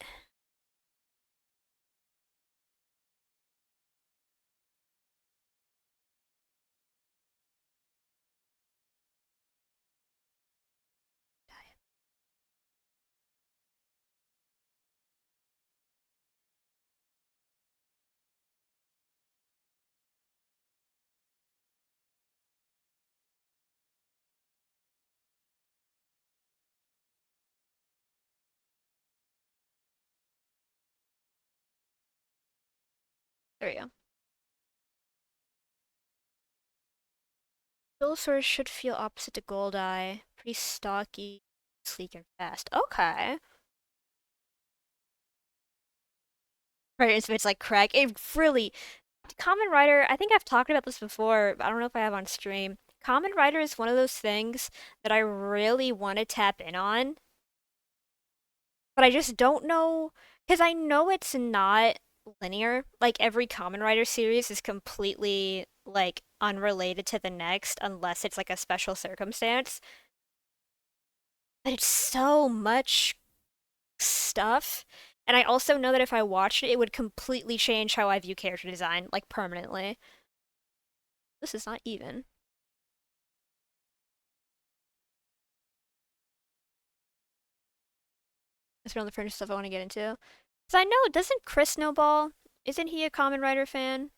There we go. Velosaur should feel opposite to Goldeye. Pretty stocky, sleek, and fast. Okay. Right, it's like crack. It really. Common Rider, I think I've talked about this before, but I don't know if I have on stream. Common Rider is one of those things that I really want to tap in on, but I just don't know. Because I know it's not linear. Like, every Common Rider series is completely, like, unrelated to the next unless it's, like, a special circumstance. But it's so much stuff. And I also know that if I watched it, it would completely change how I view character design, like permanently. This is not even. That's one of the fringe stuff I want to get into. Because I know, doesn't Chris know Ball? Isn't he a Common Rider fan?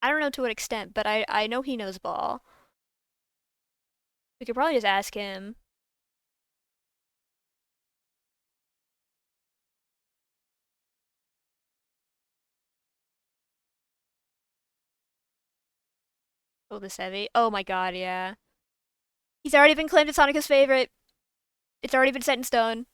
I don't know to what extent, but I know he knows Ball. We could probably just ask him. Oh, this heavy. Oh my god, yeah. He's already been claimed as Sonica's favorite. It's already been set in stone.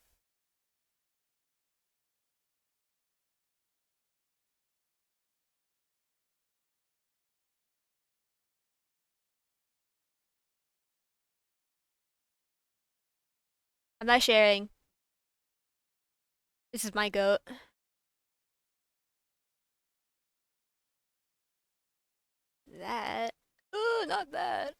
I'm not sharing. This is my goat. That. Oh, not that.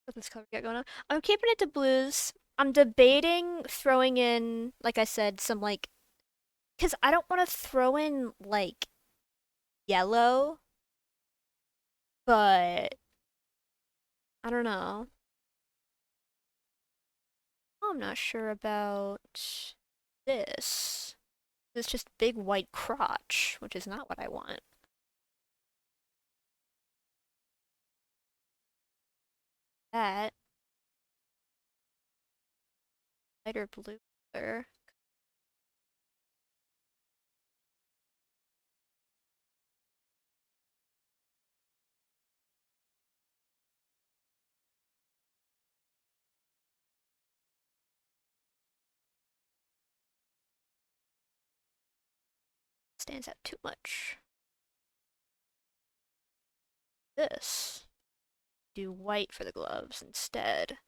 What's this color got going on? I'm keeping it to blues. I'm debating throwing in, like I said, some like, because I don't want to throw in like yellow but I don't know. I'm not sure about this. It's just big white crotch, which is not what I want. That lighter blue color stands out too much. This. Do white for the gloves instead.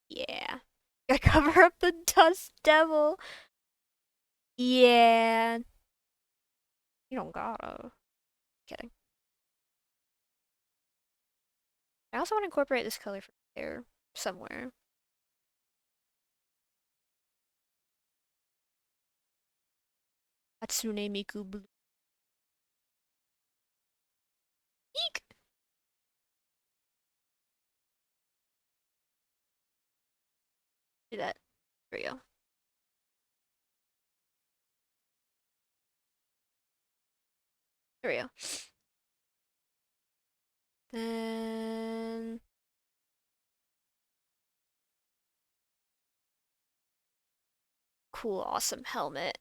Yeah. Gotta cover up the dust devil. Yeah. You don't gotta. Kidding. I also want to incorporate this color from there somewhere. Hatsune Miku blue. Eek! Do that. There we go. There we go. Then cool, awesome helmet.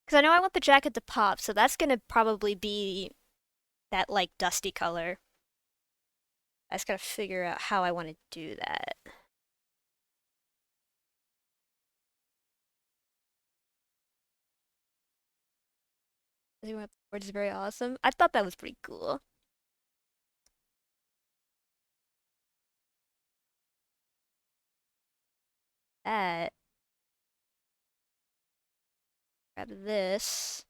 Because I know I want the jacket to pop, so that's gonna probably be that like dusty color. I just gotta figure out how I want to do that. Which is very awesome. I thought that was pretty cool. That. Grab this.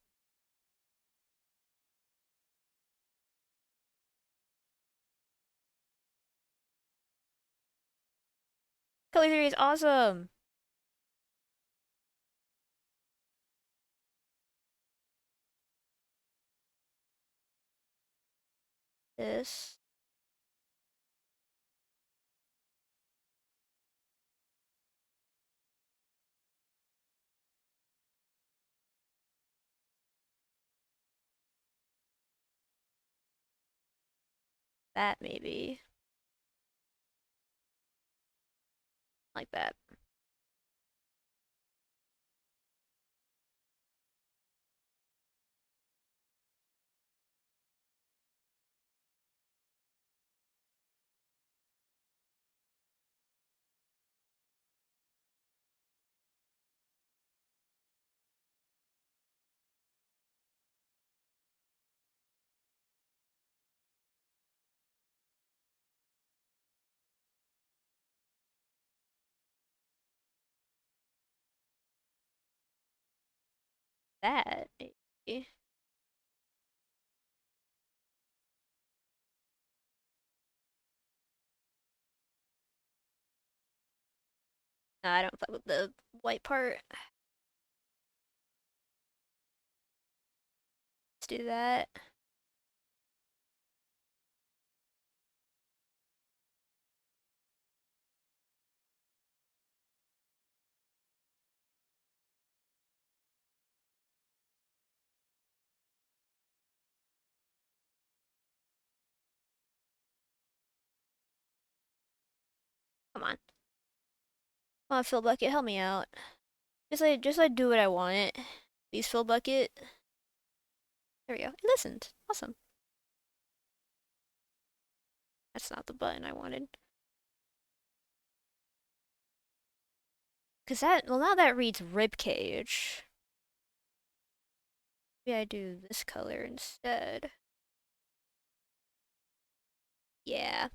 Color theory is awesome. This. That maybe. Like that. That maybe. No, I don't fuck with the white part. Let's do that. Come on. Come on, Phil Bucket, help me out. Just like do what I want it. Please, Phil Bucket. There we go. It listened. Awesome. That's not the button I wanted. Cause that, well, now that reads ribcage. Maybe I do this color instead. Yeah.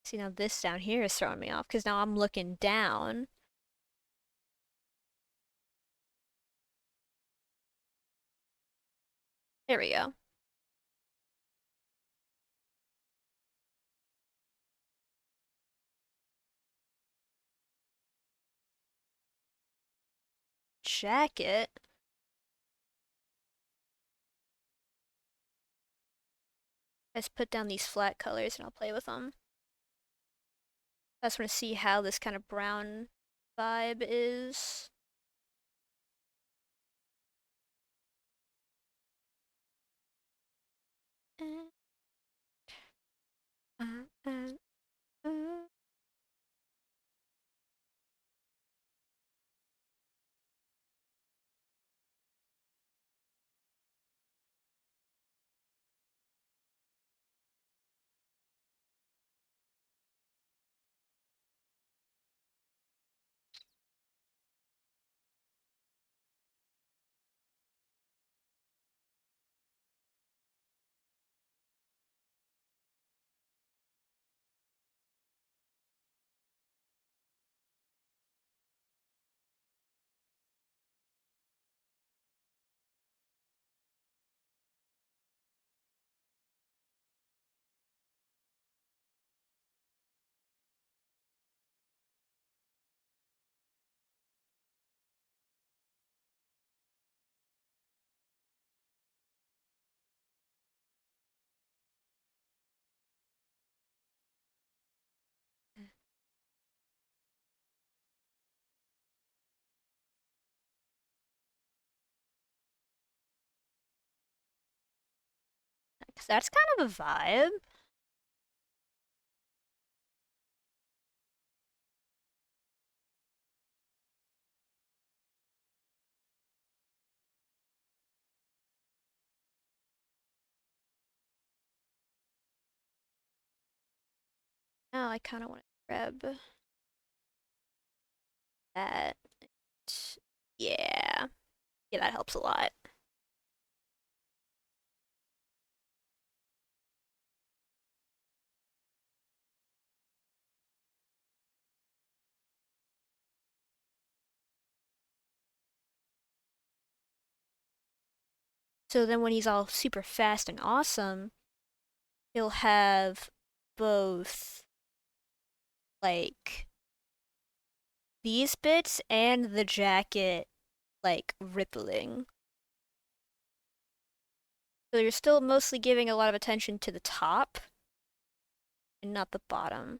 See, now this down here is throwing me off because now I'm looking down. There we go. Jacket. Let's put down these flat colors and I'll play with them. I just want to see how this kind of brown vibe is. Uh, uh, uh. Cause that's kind of a vibe. Now I kind of want to grab that. Yeah. Yeah, that helps a lot. So then when he's all super fast and awesome, he'll have both like these bits and the jacket like rippling. So you're still mostly giving a lot of attention to the top and not the bottom.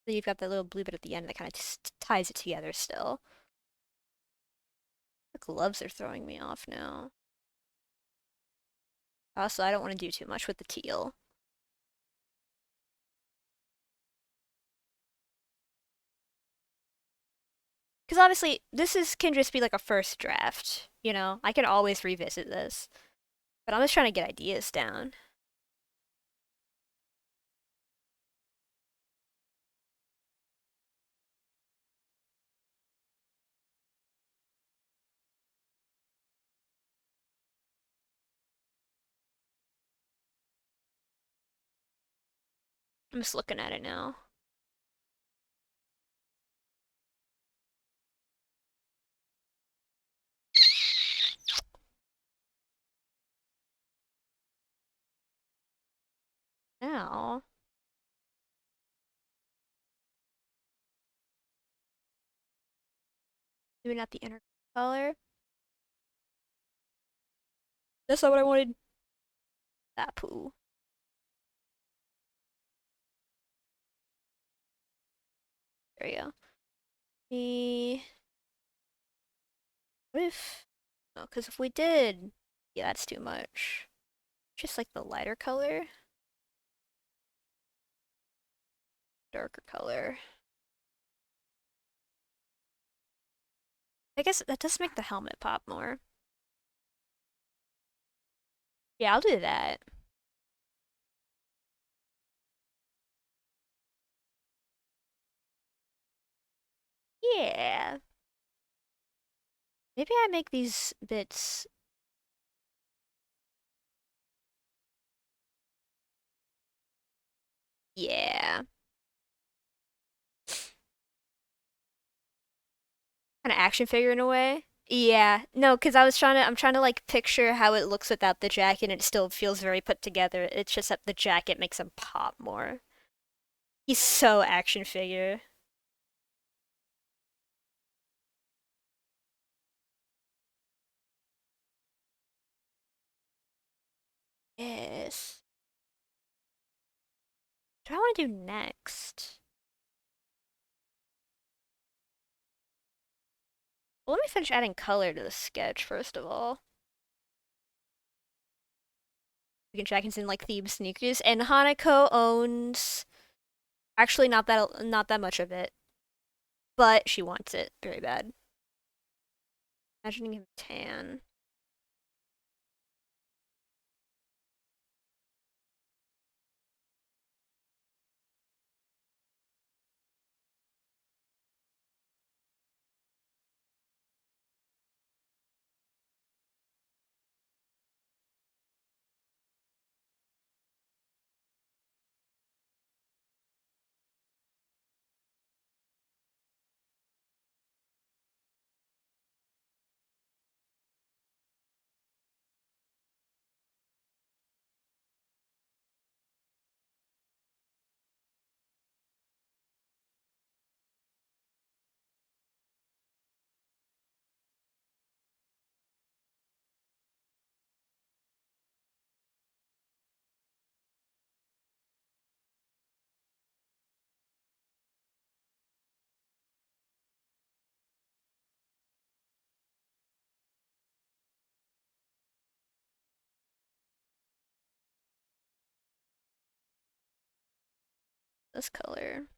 So you've got that little blue bit at the end that kind of ties it together still. The gloves are throwing me off now. Also, I don't want to do too much with the teal. Because obviously, can just be like a first draft, you know? I can always revisit this. But I'm just trying to get ideas down. I'm just looking at it now. Now, maybe not the inner color. That's not what I wanted. That poo. There we go. The what if? No, because if we did, yeah, that's too much. Just like the lighter color, darker color. I guess that does make the helmet pop more. Yeah, I'll do that. Yeah. Maybe I make these bits Yeah. Kind of action figure in a way. Yeah. No, because I'm trying to like picture how it looks without the jacket and it still feels very put together. It's just that the jacket makes him pop more. He's so action figure. Yes. What do I want to do next? Well, let me finish adding color to the sketch first of all. We can check in like Thebes sneakers, and Hanako owns actually not that much of it, but she wants it very bad. Imagining him tan. This color.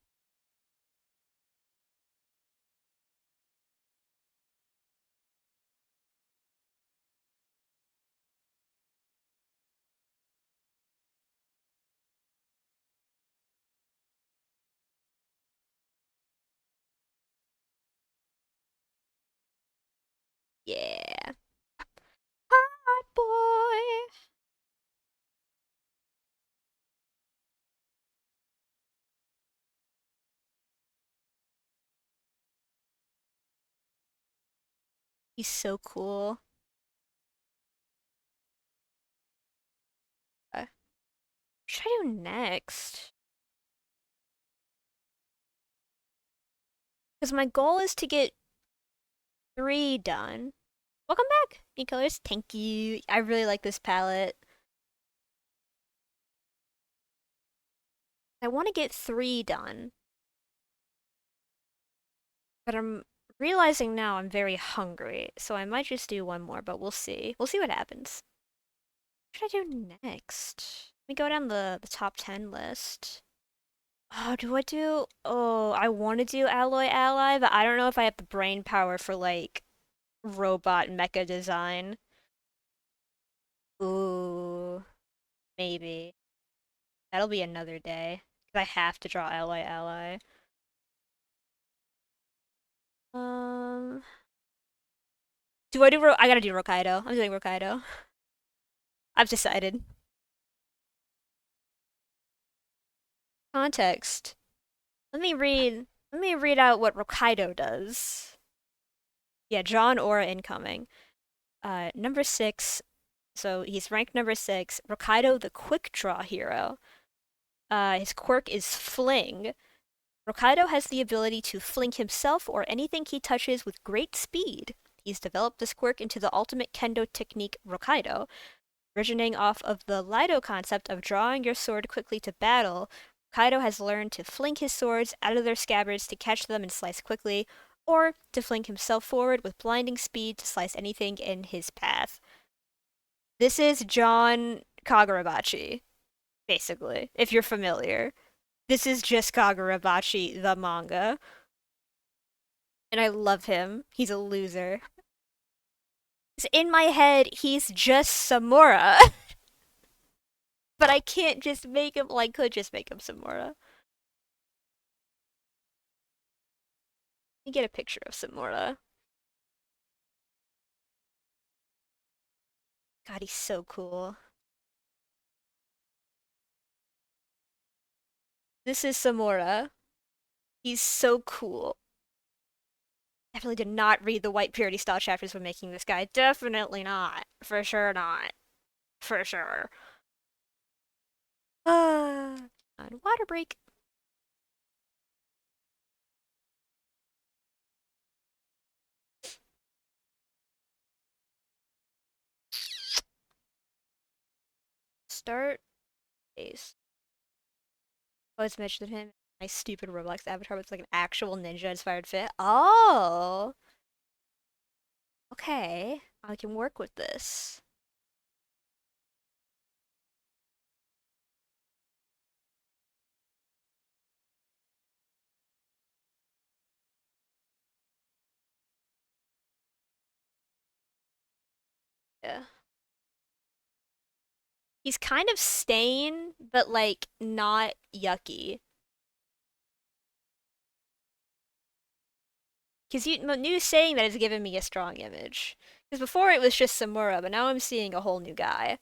Yeah. Hot boy. He's so cool. What should I do next? Because my goal is to get 3 done. Welcome back, new colors. Thank you. I really like this palette. I want to get 3 done, but I'm realizing now I'm very hungry, so I might just do one more, but we'll see. We'll see what happens. What should I do next? Let me go down the top 10 list. Oh, do I do? Oh, I want to do Alloy Ally, but I don't know if I have the brain power for like robot mecha design. Ooh, maybe. That'll be another day. 'Cause I have to draw Alloy Ally. Um, do I do I gotta do Rokaido. I'm doing Rokaido. I've decided. Context. Let me read out what Rokaido does. Yeah, John Aura incoming. Number 6. So he's ranked number 6. Rokaido, the quick draw hero. His quirk is Fling. Rokaido has the ability to fling himself or anything he touches with great speed. He's developed this quirk into the ultimate kendo technique Rokaido, originating off of the Lido concept of drawing your sword quickly to battle. Kaido has learned to fling his swords out of their scabbards to catch them and slice quickly, or to fling himself forward with blinding speed to slice anything in his path. This is John Kagurabachi, basically, if you're familiar. This is just Kagurabachi, the manga. And I love him. He's a loser. In my head, he's just Samura. But I can't just make him, like, could just make him Samura. Let me get a picture of Samura. God, he's so cool. This is Samura. He's so cool. Definitely did not read the White Purity style chapters when making this guy. Definitely not. For sure not. For sure. On water break. Start base. Always mentioned him. My stupid Roblox avatar was like an actual ninja inspired fit. Oh, okay. I can work with this. Yeah. He's kind of stain, but like not yucky. Because you saying that has given me a strong image. Because before it was just Samura, but now I'm seeing a whole new guy.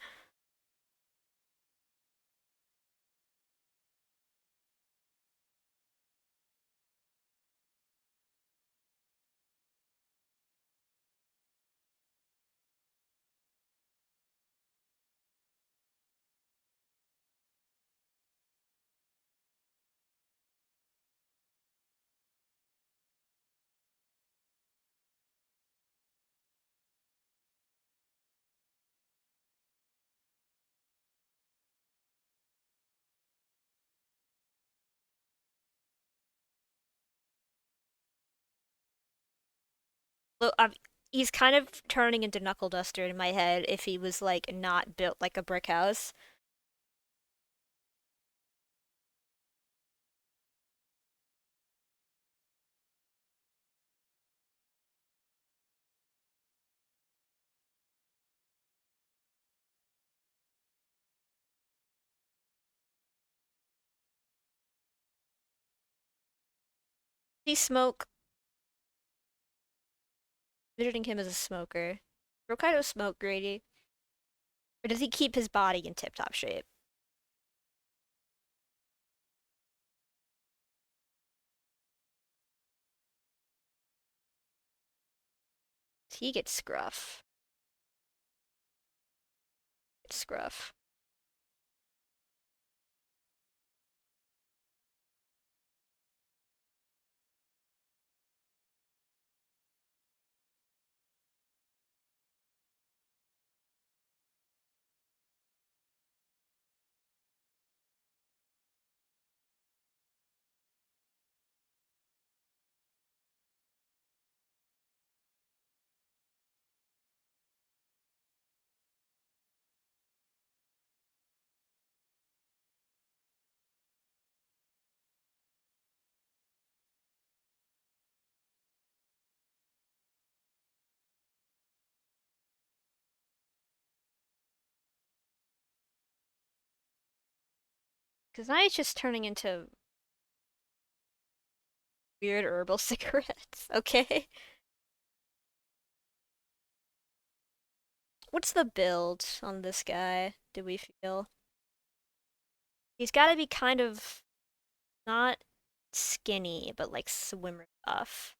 Look, he's kind of turning into Knuckle Duster in my head if he was like not built like a brick house. He smoke, visiting him as a smoker. What kind of smoke, Grady? Or does he keep his body in tip-top shape? He gets scruff. Gets scruff. Because now he's just turning into weird herbal cigarettes, okay? What's the build on this guy, do we feel? He's gotta be kind of not skinny, but like swimmer buff.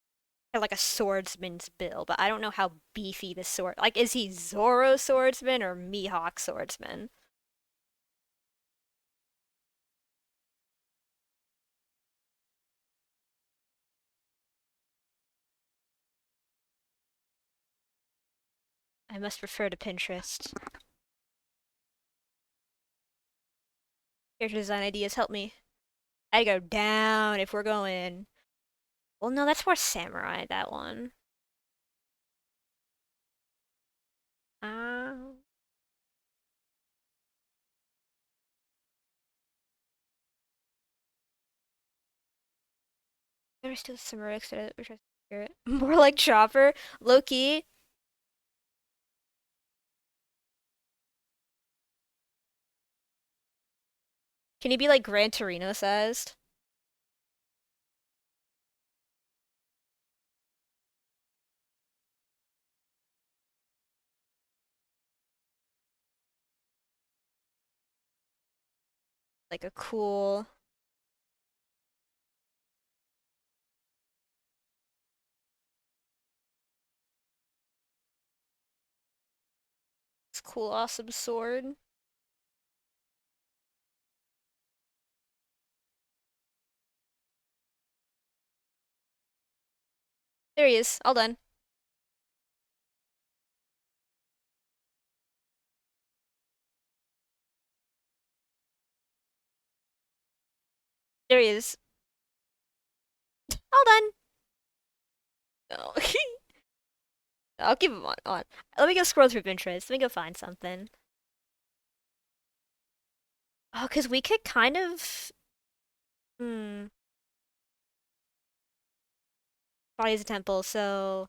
Like a swordsman's build, but I don't know how beefy the sword. Like, is he Zoro swordsman or Mihawk swordsman? I must refer to Pinterest. Character design ideas help me. I go down if we're going. Well, no, that's more samurai. That one. Uh, there's still samurai excited. Which I more like Chopper. Loki. Can he be like Gran Torino sized? Like a cool cool, awesome sword. There he is, all done. There he is, all done. Oh. I'll keep him on. Let me go scroll through Pinterest. Let me go find something. Oh, because we could kind of. Hmm. Body's a temple, so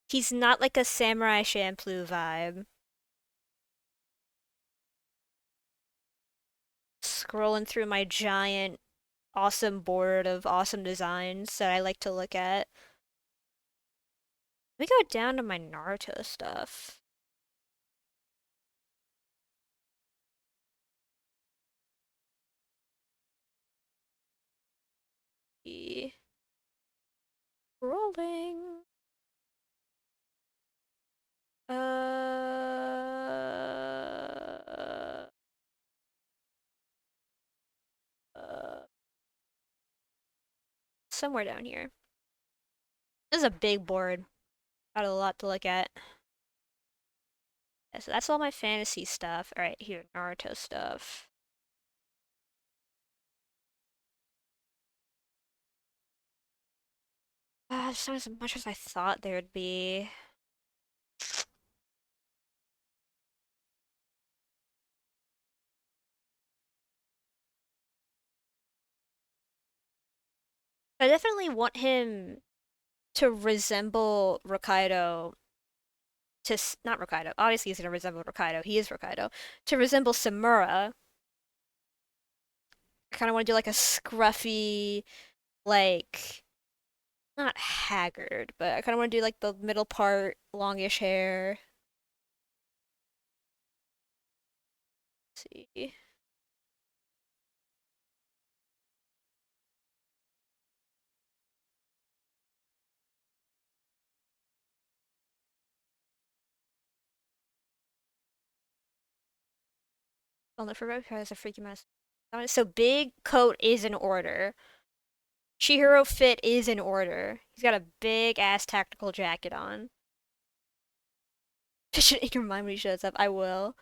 he's not like a Samurai Champloo vibe. Scrolling through my giant, awesome board of awesome designs that I like to look at. Let me go down to my Naruto stuff. Rolling. Uh, uh, somewhere down here. This is a big board. Got a lot to look at. Yeah, so that's all my fantasy stuff. All right, here, Naruto stuff. There's not as much as I thought there would be. I definitely want him to resemble Hokkaido not Hokkaido. Obviously, he's gonna resemble Hokkaido. He is Hokkaido. To resemble Samura, I kind of want to do like a scruffy, like not haggard, but I kind of want to do like the middle part, longish hair. Let's see, I'll never forget because a freaky mess. So big coat is in order. Chihiro fit is in order. He's got a big ass tactical jacket on. Just in your mind when he shows up. I will.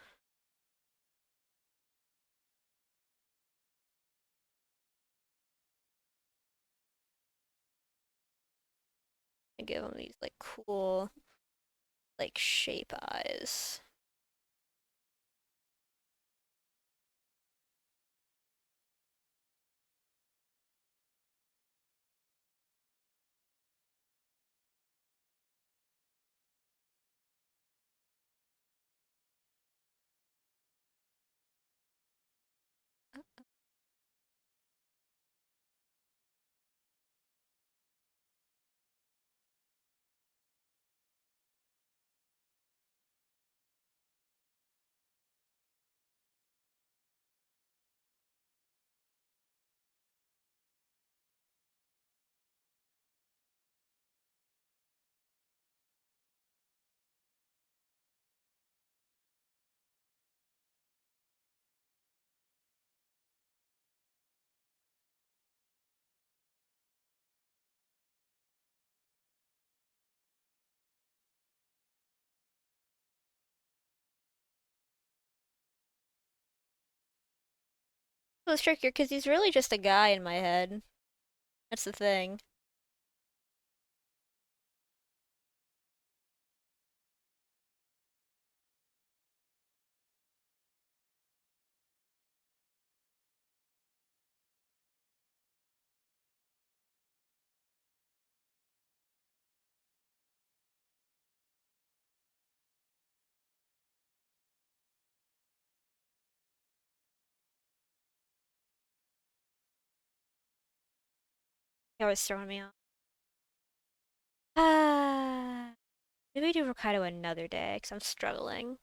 And give him these like cool, like shape eyes. So it's trickier because he's really just a guy in my head. That's the thing. He always throwing me off. Ah, maybe do Hokkaido another day because I'm struggling.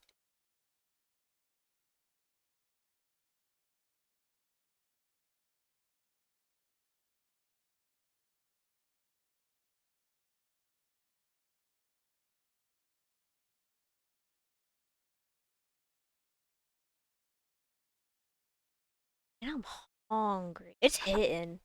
And I'm hungry. It's hitting.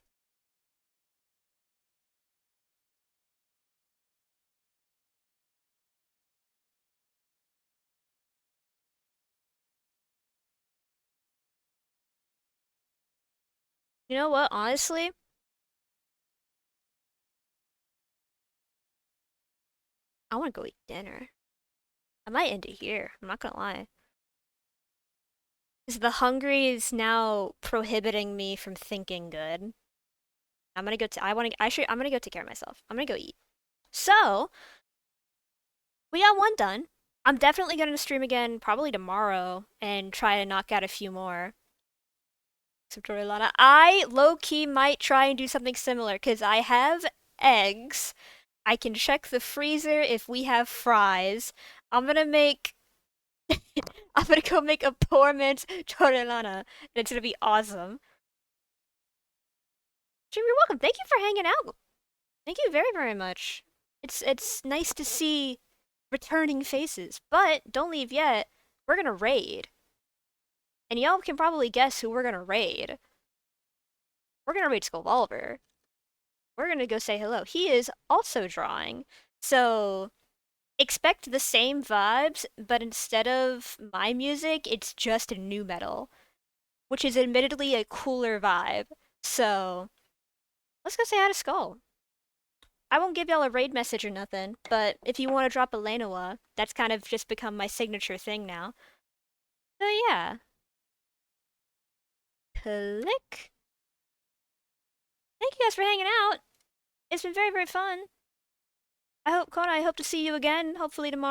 You know what? Honestly, I want to go eat dinner. I might end it here. I'm not gonna lie. 'Cause the hungry is now prohibiting me from thinking good. I'm gonna go to. I want to. I should. I'm gonna go take care of myself. I'm gonna go eat. So we got one done. I'm definitely gonna stream again probably tomorrow and try to knock out a few more. Subtori Lana. I low key might try and do something similar because I have eggs. I can check the freezer if we have fries. I'm gonna make. I'm gonna go make a poor man's tortellana, and it's gonna be awesome. Jim, you're welcome. Thank you for hanging out. Thank you very, very much. It's nice to see returning faces, but don't leave yet. We're gonna raid, and y'all can probably guess who we're gonna raid. We're gonna raid Skullvolver. We're gonna go say hello. He is also drawing, so expect the same vibes, but instead of my music, it's just new metal, which is admittedly a cooler vibe. So let's go say hi to Skull. I won't give y'all a raid message or nothing, but if you want to drop a Lanoa, that's kind of just become my signature thing now. So yeah. Click. Thank you guys for hanging out. It's been very, very fun. I hope, Kona, I hope to see you again, hopefully tomorrow.